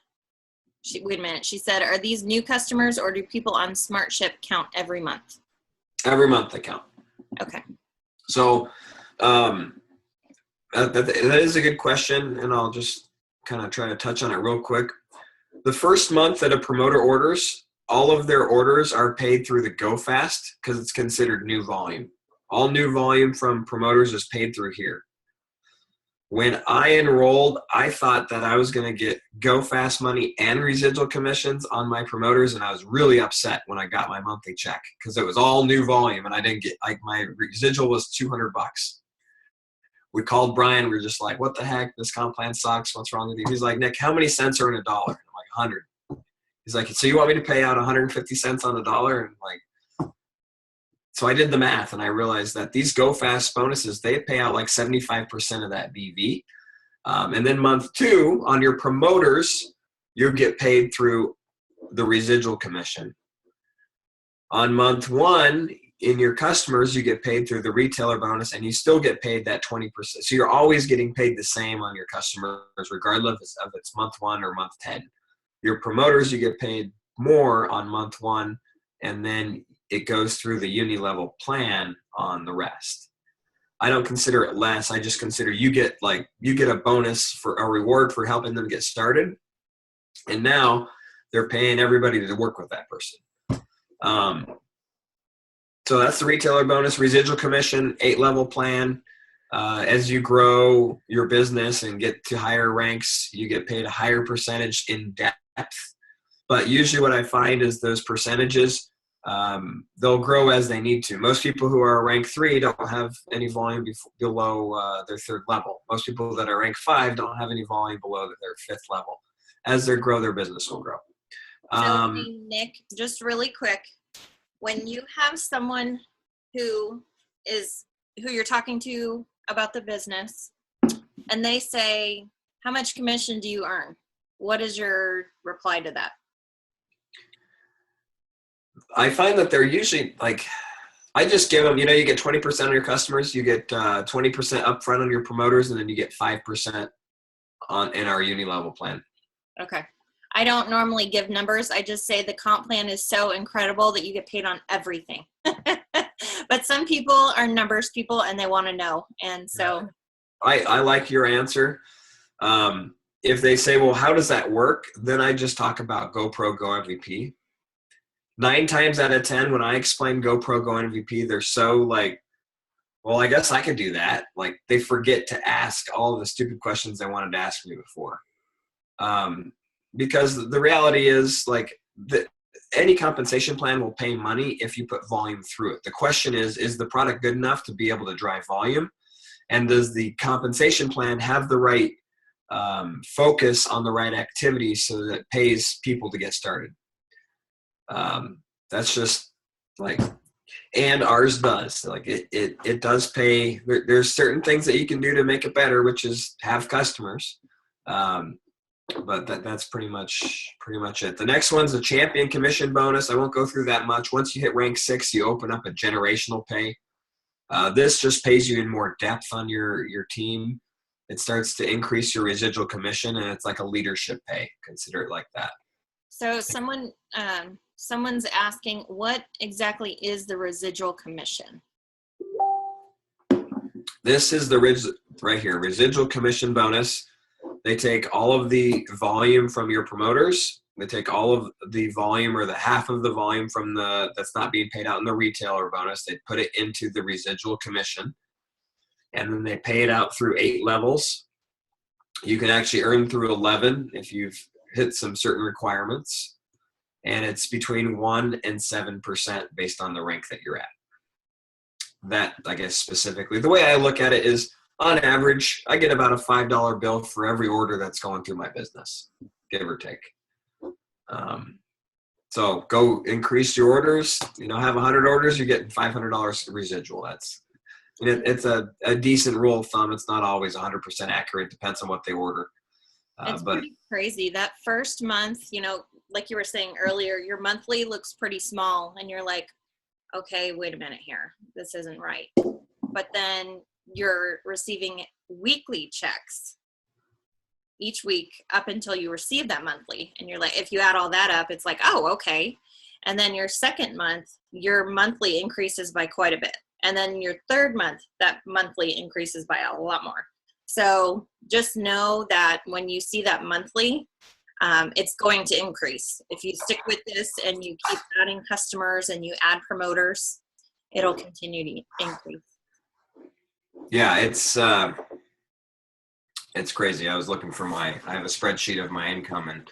wait a minute, she said, are these new customers or do people on SmartShip count every month? Every month they count. Okay. So that is a good question, and I'll just kind of try to touch on it real quick. The first month that a promoter orders, all of their orders are paid through the Go Fast because it's considered new volume. All new volume from promoters is paid through here. When I enrolled, I thought that I was going to get Go Fast money and residual commissions on my promoters, and I was really upset when I got my monthly check because it was all new volume, and I didn't get, like, my residual was $200. We called Brian. We were just like, what the heck? This comp plan sucks. What's wrong with you? He's like, Nick, how many cents are in $1? I'm like, 100. He's like, so you want me to pay out 150 cents on $1? And like, so I did the math and I realized that these Go Fast bonuses, they pay out like 75% of that BV. And then month 2 on your promoters, you get paid through the residual commission. On month 1, in your customers, you get paid through the retailer bonus and you still get paid that 20%. So you're always getting paid the same on your customers, regardless of it's month 1 or month 10. Your promoters, you get paid more on month 1, and then it goes through the uni level plan on the rest. I don't consider it less. I just consider you get a bonus for a reward for helping them get started. And now they're paying everybody to work with that person. So that's the retailer bonus, residual commission, 8-level plan. As you grow your business and get to higher ranks, you get paid a higher percentage in depth. But usually what I find is those percentages, they'll grow as they need to. Most people who are rank 3 don't have any volume below their 3rd level. Most people that are rank 5 don't have any volume below their 5th level. As they grow, their business will grow. So, Nick, just really quick, when you have someone who you're talking to about the business and they say, how much commission do you earn? What is your reply to that? I find that they're usually like, I just give them, you get 20% on your customers, you get 20% upfront on your promoters, and then you get 5% in our uni level plan. Okay. I don't normally give numbers. I just say the comp plan is so incredible that you get paid on everything. But some people are numbers people and they want to know. And so I like your answer. If they say, well, how does that work? Then I just talk about GoPro Go MVP. 9 times out of 10, when I explain GoPro Go MVP, they're so like, well, I guess I could do that. Like, they forget to ask all the stupid questions they wanted to ask me before. Because the reality is, like, any compensation plan will pay money if you put volume through it. The question is the product good enough to be able to drive volume? And does the compensation plan have the right focus on the right activities so that it pays people to get started? That's just like, and ours does. Like, it does pay. There's certain things that you can do to make it better, which is have customers. But that's pretty much it. The next one's a champion commission bonus. I won't go through that much. Once you hit rank 6, you open up a generational pay. This just pays you in more depth on your team. It starts to increase your residual commission, and it's like a leadership pay. Consider it like that. So someone's asking, what exactly is the residual commission? This is the right here, residual commission bonus. They take all of the volume from your promoters. They take all of the volume or the half of the volume from that's not being paid out in the retailer bonus. They put it into the residual commission, and then they pay it out through 8 levels. You can actually earn through 11 if you've hit some certain requirements, and it's between 1% and 7% based on the rank that you're at. that, I guess, specifically. The way I look at it is, on average, I get about a $5 bill for every order that's going through my business, give or take. So go increase your orders. Have 100 orders, you're getting $500 residual. It's a decent rule of thumb. It's not always 100% accurate. Depends on what they order. It's But pretty crazy. That first month, like you were saying earlier, your monthly looks pretty small and you're like, okay, wait a minute here. This isn't right. But then you're receiving weekly checks each week up until you receive that monthly. And you're like, if you add all that up, it's like, oh, okay. And then your second month, your monthly increases by quite a bit. And then your third month, that monthly increases by a lot more. So just know that when you see that monthly, it's going to increase. If you stick with this and you keep adding customers and you add promoters, it'll continue to increase. yeah, it's crazy. I was looking for I have a spreadsheet of my income, and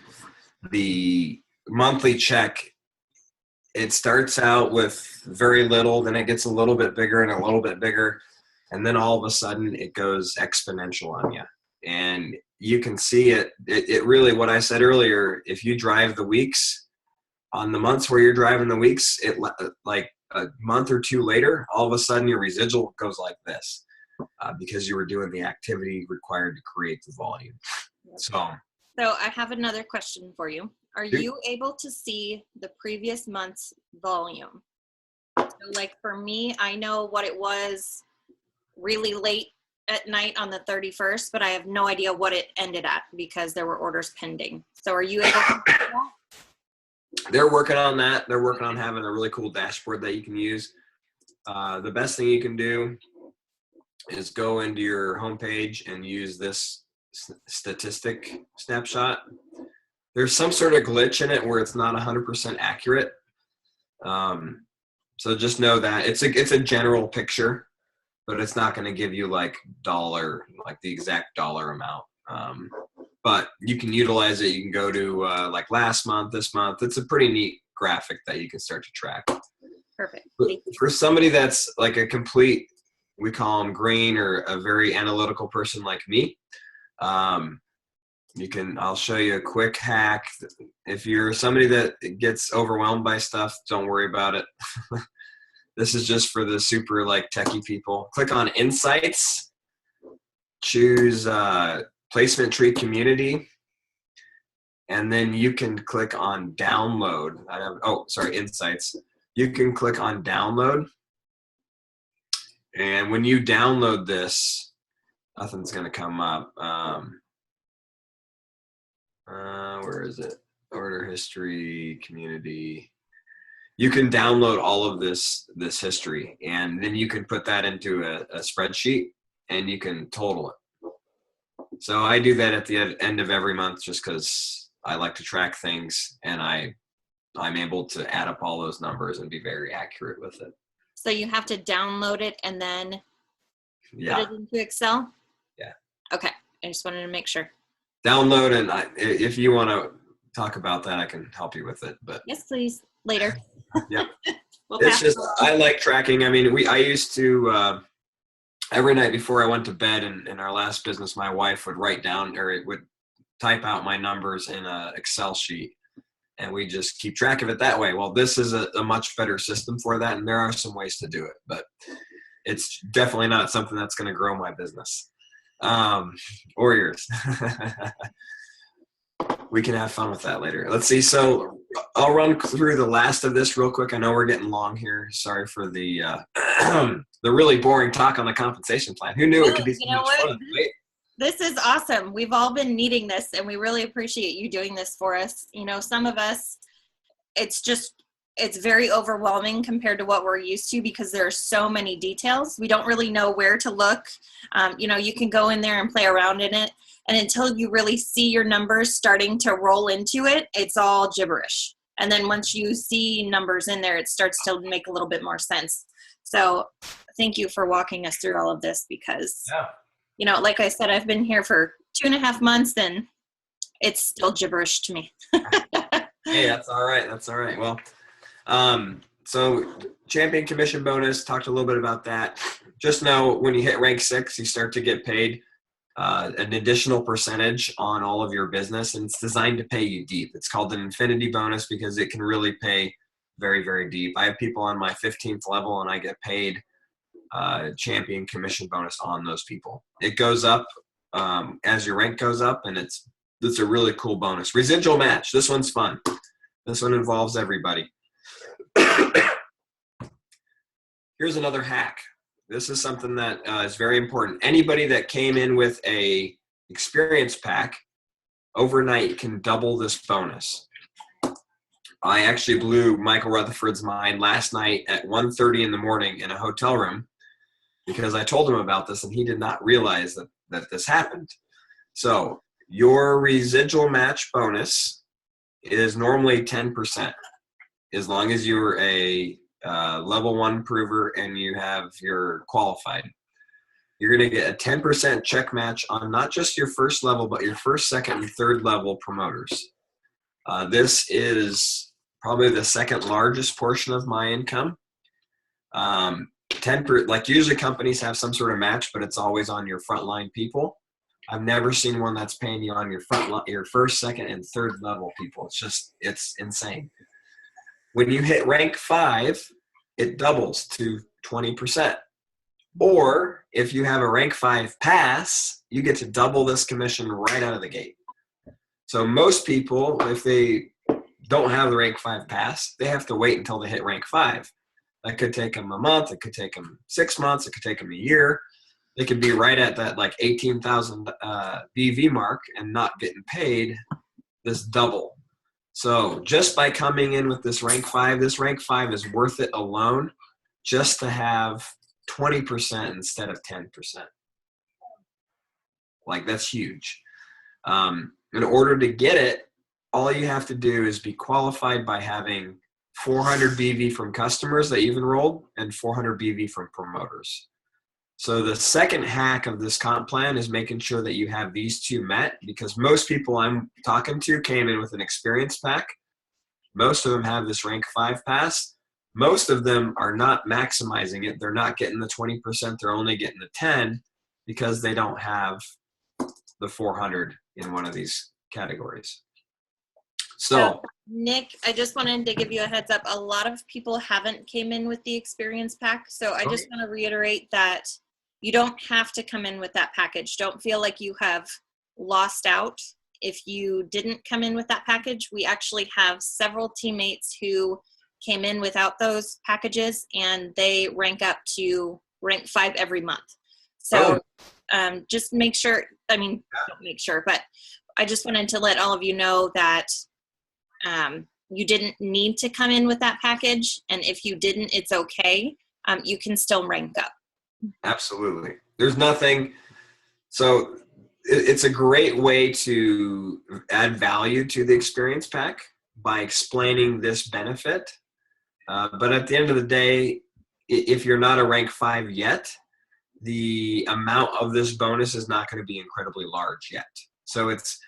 the monthly check, it starts out with very little, then it gets a little bit bigger and a little bit bigger. And then all of a sudden it goes exponential on you. And you can see it really, what I said earlier, if you drive the weeks, on the months where you're driving the weeks, it like a month or two later, all of a sudden your residual goes like this, because you were doing the activity required to create the volume. So I have another question for you. Are you able to see the previous month's volume? So like for me, I know what it was really late at night on the 31st, but I have no idea what it ended at because there were orders pending. So are you able to do that? They're working on that. They're working on having a really cool dashboard that you can use. The best thing you can do is go into your homepage and use this statistic snapshot. There's some sort of glitch in it where it's not 100% accurate. So just know that it's a general picture, but it's not going to give you like the exact dollar amount. But you can utilize it. You can go to like last month, this month. It's a pretty neat graphic that you can start to track. Perfect. For somebody that's like a complete, we call them green, or a very analytical person like me, I'll show you a quick hack. If you're somebody that gets overwhelmed by stuff, don't worry about it. This is just for the super like techie people. Click on Insights, choose Placement Tree Community, and then you can click on Download. Insights. You can click on Download, and when you download this, nothing's going to come up. Where is it? Order history, community. You can download all of this history, and then you can put that into a spreadsheet, and you can total it. So I do that at the end of every month just because I like to track things, and I'm able to add up all those numbers and be very accurate with it. So you have to download it and then put it into Excel? Yeah. Okay. I just wanted to make sure. Download, and if you want to talk about that, I can help you with it. But yes, please. Later. Yeah. It's just, I like tracking. I mean, I used to, every night before I went to bed in our last business, my wife would write down, or it would type out my numbers in an Excel sheet, and we just keep track of it that way. Well, this is a much better system for that, and there are some ways to do it, but it's definitely not something that's going to grow my business or yours. We can have fun with that later. Let's see. So I'll run through the last of this real quick. I know we're getting long here. Sorry for the the really boring talk on the compensation plan. Who knew it could be so much fun? Right? This is awesome. We've all been needing this, and we really appreciate you doing this for us. Some of us, it's very overwhelming compared to what we're used to because there are so many details. We don't really know where to look. You can go in there and play around in it. And until you really see your numbers starting to roll into it, it's all gibberish. And then once you see numbers in there, it starts to make a little bit more sense. So thank you for walking us through all of this because, like I said, I've been here for 2.5 months and it's still gibberish to me. Hey, that's all right. That's all right. Well, So champion commission bonus, talked a little bit about that. Just know when you hit rank 6, you start to get paid an additional percentage on all of your business, and it's designed to pay you deep. It's called an infinity bonus because it can really pay very, very deep. I have people on my 15th level, and I get paid champion commission bonus on those people. It goes up as your rank goes up, and it's a really cool bonus. Residual match. This one's fun. This one involves everybody. Here's another hack. This is something that is very important. Anybody that came in with a experience pack overnight can double this bonus. I actually blew Michael Rutherford's mind last night at 1:30 in the morning in a hotel room because I told him about this and he did not realize that this happened. So your residual match bonus is normally 10%, as long as you're a level 1 prover and you're qualified. You're going to get a 10% check match on not just your first level, but your first, second, and third level promoters. This is probably the second largest portion of my income. 10%, like usually companies have some sort of match, but it's always on your frontline people. I've never seen one that's paying you on your first, second, and third level people. It's insane. When you hit rank 5, it doubles to 20%. Or if you have a rank 5 pass, you get to double this commission right out of the gate. So most people, if they don't have the rank 5 pass, they have to wait until they hit rank 5. That could take them a month. It could take them 6 months. It could take them a year. They could be right at that like 18,000 BV mark and not getting paid this double. So just by coming in with this rank 5 is worth it alone just to have 20% instead of 10%. Like, that's huge. In order to get it, all you have to do is be qualified by having 400 BV from customers that you've enrolled and 400 BV from promoters. So the second hack of this comp plan is making sure that you have these two met, because most people I'm talking to came in with an experience pack. Most of them have this rank 5 pass. Most of them are not maximizing it. They're not getting the 20%. They're only getting the 10 because they don't have the 400 in one of these categories. So Nick, I just wanted to give you a heads up. A lot of people haven't came in with the experience pack. So I just want to reiterate that you don't have to come in with that package. Don't feel like you have lost out if you didn't come in with that package. We actually have several teammates who came in without those packages and they rank up to rank 5 every month. So just make sure, don't make sure, but I just wanted to let all of you know that you didn't need to come in with that package. And if you didn't, it's okay. You can still rank up. Absolutely. There's nothing. So it's a great way to add value to the experience pack by explaining this benefit. But at the end of the day, if you're not a rank 5 yet, the amount of this bonus is not going to be incredibly large yet. So it's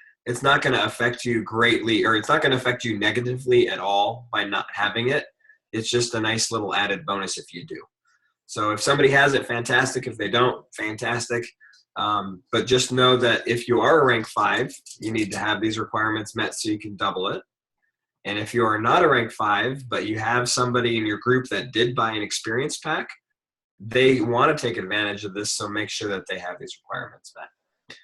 not going to affect you greatly, or it's not going to affect you negatively at all by not having it. It's just a nice little added bonus if you do. So if somebody has it, fantastic. If they don't, fantastic. But just know that if you are a rank 5, you need to have these requirements met so you can double it. And if you are not a rank 5, but you have somebody in your group that did buy an experience pack, they want to take advantage of this, so make sure that they have these requirements met.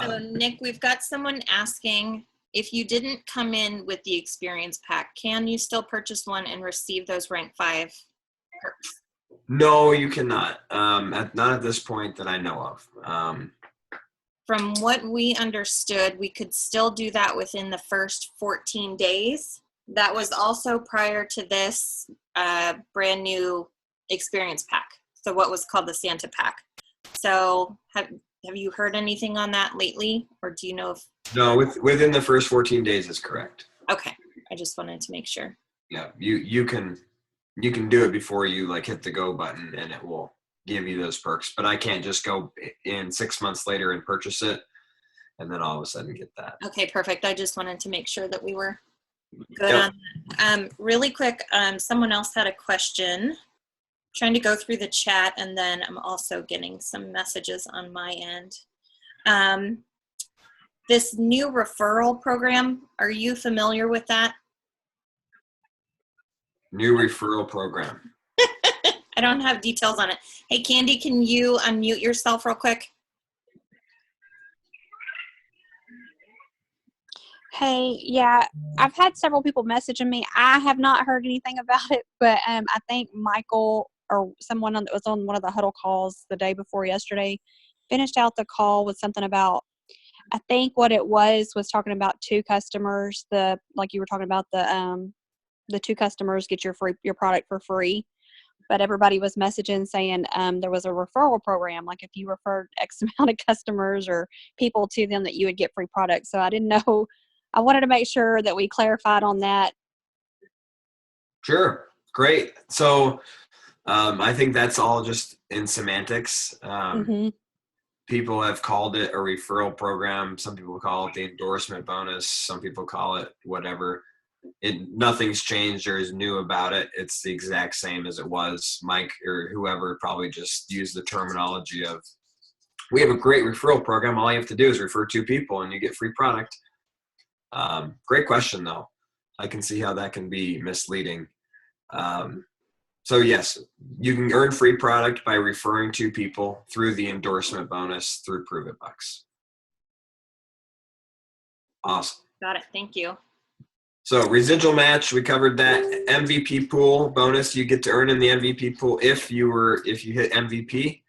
So Nick, we've got someone asking, if you didn't come in with the experience pack, can you still purchase one and receive those rank 5 perks? No, you cannot. Not at this point that I know of. From what we understood, we could still do that within the first 14 days. That was also prior to this brand new experience pack. So what was called the Santa pack. So have you heard anything on that lately? Or do you know if? No, within the first 14 days is correct. Okay. I just wanted to make sure. Yeah, you can do it before you like hit the go button and it will give you those perks. But I can't just go in 6 months later and purchase it and then all of a sudden get that. Okay, perfect. I just wanted to make sure that we were Good Yep. on that. Really quick, someone else had a question. Trying to go through the chat, and then I'm also getting some messages on my end. This new referral program, are you familiar with that? New referral program. I don't have details on it. Hey, Candy, can you unmute yourself real quick? Hey, yeah, I've had several people messaging me. I have not heard anything about it, but I think Michael or someone that was on one of the huddle calls the day before yesterday finished out the call with something about, I think what it was talking about two customers, like you were talking about the two customers get your product for free. But everybody was messaging saying there was a referral program, like if you referred X amount of customers or people to them that you would get free products. So I didn't know. I wanted to make sure that we clarified on that. Sure. Great. So I think that's all just in semantics. People have called it a referral program. Some people call it the endorsement bonus. Some people call it whatever. Nothing's changed or is new about it. It's the exact same as it was. Mike or whoever probably just used the terminology of, we have a great referral program. All you have to do is refer two people and you get free product. Great question, though. I can see how that can be misleading. So yes, you can earn free product by referring two people through the endorsement bonus through Prove It Bucks. Awesome. Got it. Thank you. So residual match, we covered that. MVP pool bonus, you get to earn in the MVP pool if you hit MVP.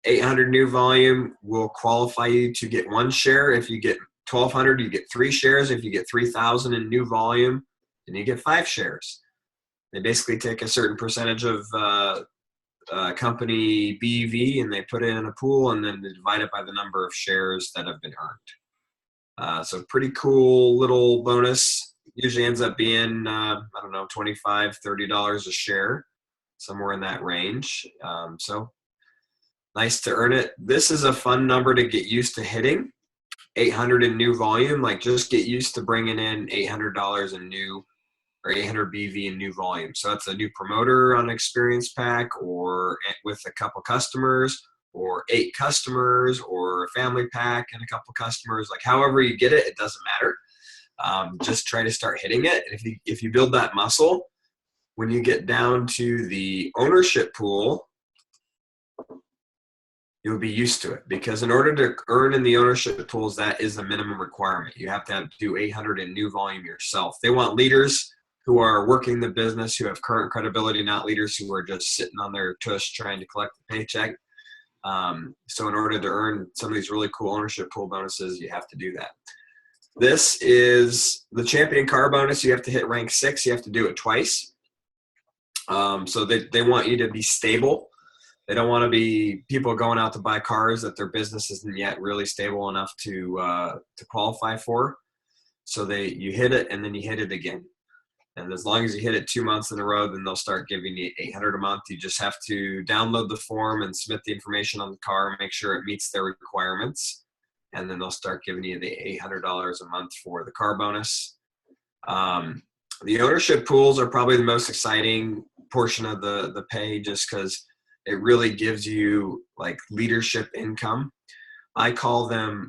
800 new volume will qualify you to get one share. If you get 1,200, you get 3 shares. If you get 3,000 in new volume, then you get 5 shares. They basically take a certain percentage of company BV and they put it in a pool and then they divide it by the number of shares that have been earned. So pretty cool little bonus. Usually ends up being, I don't know, $25, $30 a share, somewhere in that range. So nice to earn it. This is a fun number to get used to hitting. 800 in new volume, like just get used to bringing in $800 in new or 800 BV in new volume. So that's a new promoter on experience pack or with a couple customers or 8 customers or a family pack and a couple customers. Like however you get it, it doesn't matter. Just try to start hitting it. And if you build that muscle, when you get down to the ownership pool, you'll be used to it, because in order to earn in the ownership pools, that is the minimum requirement. You have to do 800 in new volume yourself. They want leaders who are working the business, who have current credibility, not leaders who are just sitting on their tush trying to collect the paycheck. So in order to earn some of these really cool ownership pool bonuses, you have to do that. This is the champion car bonus. You have to hit rank 6. You have to do it twice. So they want you to be stable. They don't want to be people going out to buy cars that their business isn't yet really stable enough to qualify for. So you hit it and then you hit it again. And as long as you hit it 2 months in a row, then they'll start giving you $800 a month. You just have to download the form and submit the information on the car and make sure it meets their requirements. And then they'll start giving you the $800 a month for the car bonus. The ownership pools are probably the most exciting portion of the pay, just because it really gives you like leadership income. I call them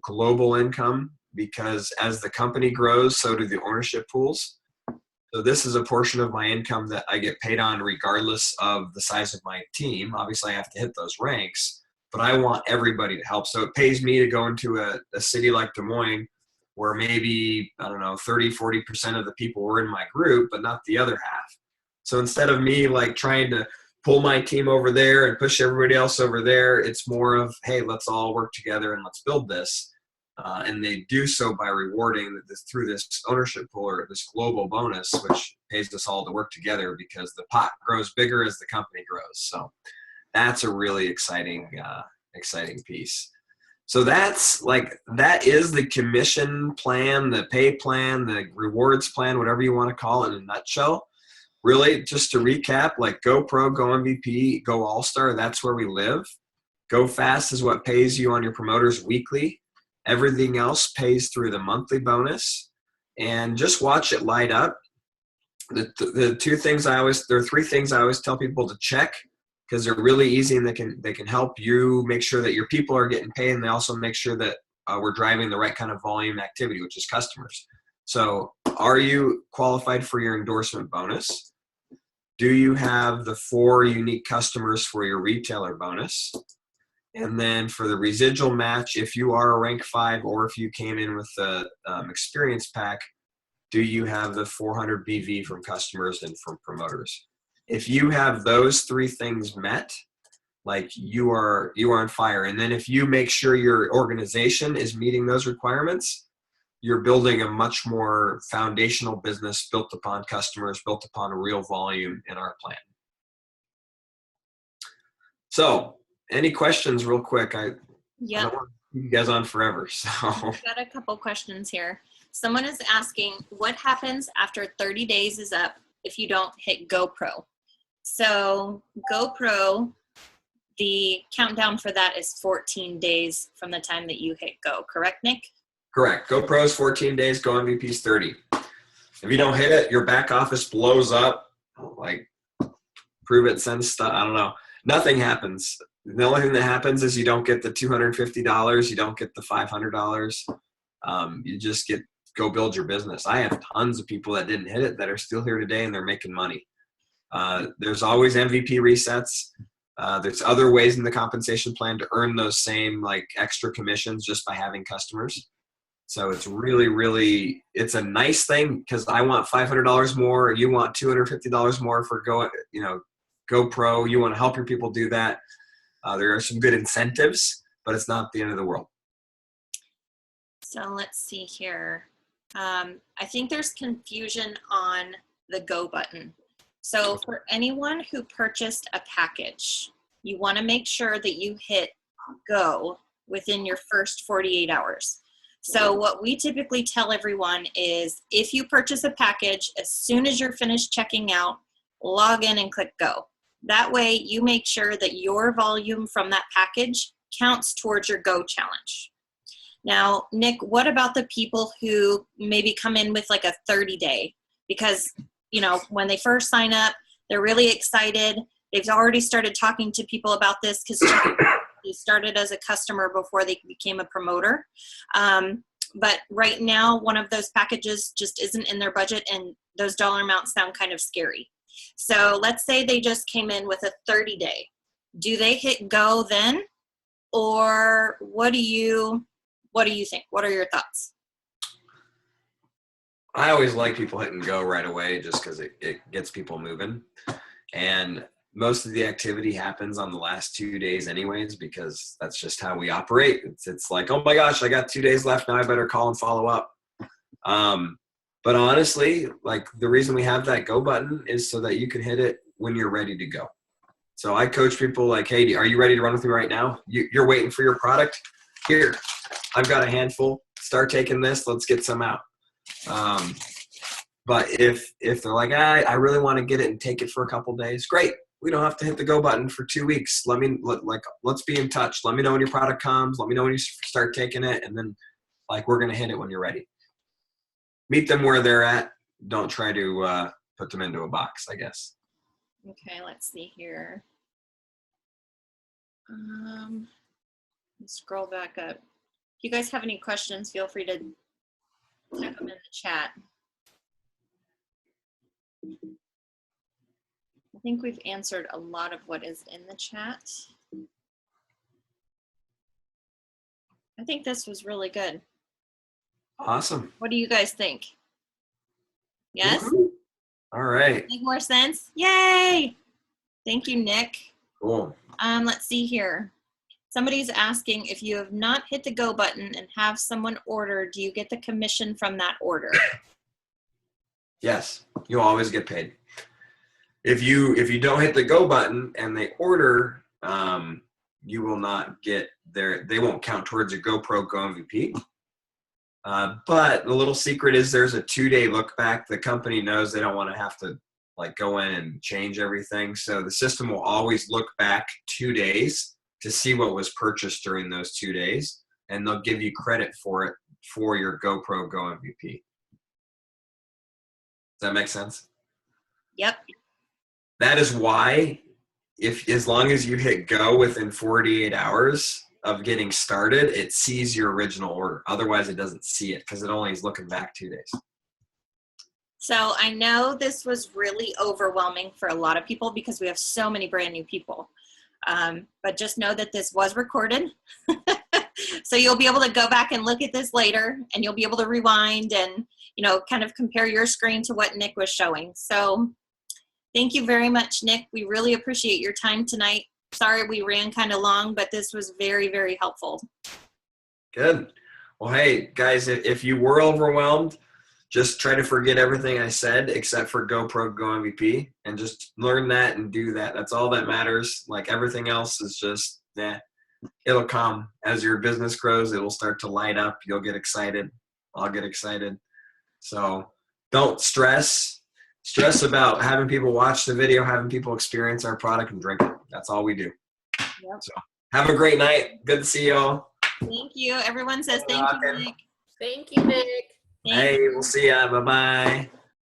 global income, because as the company grows, so do the ownership pools. So this is a portion of my income that I get paid on regardless of the size of my team. Obviously, I have to hit those ranks, but I want everybody to help. So it pays me to go into a city like Des Moines where maybe, I don't know, 30-40% of the people were in my group, but not the other half. So instead of me like trying to pull my team over there and push everybody else over there, it's more of, hey, let's all work together and let's build this. And they do so by rewarding through this ownership pool or this global bonus, which pays us all to work together, because the pot grows bigger as the company grows. So that's a really exciting piece. So that is the commission plan, the pay plan, the rewards plan, whatever you want to call it in a nutshell. Really, just to recap, like Go Pro, Go MVP, Go All-Star, that's where we live. Go Fast is what pays you on your promoters weekly. Everything else pays through the monthly bonus. and just watch it light up. There are three things I always tell people to check, because they're really easy and they can help you make sure that your people are getting paid, and they also make sure that we're driving the right kind of volume activity, which is customers. So are you qualified for your endorsement bonus? Do you have the 4 unique customers for your retailer bonus? And then for the residual match, if you are a rank 5 or if you came in with the experience pack, do you have the 400 BV from customers and from promoters? If you have those 3 things met, like you are on fire. And then if you make sure your organization is meeting those requirements, you're building a much more foundational business built upon customers, built upon a real volume in our plan. So, any questions real quick? I don't want to keep you guys on forever. So I've got a couple questions here. Someone is asking, what happens after 30 days is up if you don't hit GoPro? So GoPro, the countdown for that is 14 days from the time that you hit go. Correct, Nick? Correct. GoPro is 14 days, Go MVP is 30. If you don't hit it, your back office blows up, like prove it, send stuff. I don't know. Nothing happens. The only thing that happens is you don't get the $250. You don't get the $500. You just go build your business. I have tons of people that didn't hit it that are still here today and they're making money. There's always MVP resets. There's other ways in the compensation plan to earn those same like extra commissions just by having customers. So it's really, really, it's a nice thing because I want $500 more. You want $250 more for GoPro. You want to help your people do that. There are some good incentives, but it's not the end of the world. So let's see here. I think there's confusion on the go button. So for anyone who purchased a package, you want to make sure that you hit go within your first 48 hours. So what we typically tell everyone is if you purchase a package, as soon as you're finished checking out, log in and click go. That way you make sure that your volume from that package counts towards your go challenge. Now, Nick, what about the people who maybe come in with like a 30-day? Because, you know, when they first sign up, they're really excited. They've already started talking to people about this because they started as a customer before they became a promoter. But right now, one of those packages just isn't in their budget, and those dollar amounts sound kind of scary. So let's say they just came in with a 30-day. Do they hit go then? Or what do you think? What are your thoughts? I always like people hitting go right away just because it gets people moving. And most of the activity happens on the last 2 days anyways, because that's just how we operate. It's like, oh my gosh, I got 2 days left. Now I better call and follow up. But honestly, like the reason we have that go button is so that you can hit it when you're ready to go. So I coach people like, hey, are you ready to run with me right now? You're waiting for your product? Here, I've got a handful. Start taking this. Let's get some out. But if they're like, I really want to get it and take it for a couple days, great. We don't have to hit the go button for 2 weeks. Let's be in touch. Let me know when your product comes. Let me know when you start taking it. And then we're going to hit it when you're ready. Meet them where they're at. Don't try to put them into a box, I guess. Okay, let's see here. Scroll back up. If you guys have any questions, feel free to type them in the chat. I think we've answered a lot of what is in the chat. I think this was really good. Awesome. What do you guys think? Yes? Woo-hoo. All right. Make more sense? Yay! Thank you, Nick. Cool. Let's see here. Somebody's asking, if you have not hit the go button and have someone order, do you get the commission from that order? Yes, you'll always get paid. If you don't hit the go button and they order, you will not get they won't count towards your GoPro Go MVP. But the little secret is there's a 2-day look back. The company knows they don't want to have to go in and change everything. So the system will always look back 2 days to see what was purchased during those 2 days. And they'll give you credit for it for your GoPro Go MVP. Does that make sense? Yep. That is why, if as long as you hit go within 48 hours of getting started, it sees your original order. Otherwise, it doesn't see it because it only is looking back 2 days. So I know this was really overwhelming for a lot of people because we have so many brand new people. But just know that this was recorded. So you'll be able to go back and look at this later, and you'll be able to rewind and, kind of compare your screen to what Nick was showing. So thank you very much, Nick. We really appreciate your time tonight. Sorry we ran kind of long, but this was very, very helpful. Good. Well, hey, guys, if you were overwhelmed, just try to forget everything I said except for GoPro, Go MVP, and just learn that and do that. That's all that matters. Like everything else is just, it'll come. As your business grows, it'll start to light up. You'll get excited. I'll get excited. So don't stress. Stress about having people watch the video, having people experience our product and drink it. That's all we do. Yep. So have a great night. Good to see y'all. Thank you. Everyone says thank you, Nick. Thank you, Nick. Thank Hey, we'll see ya. Bye-bye.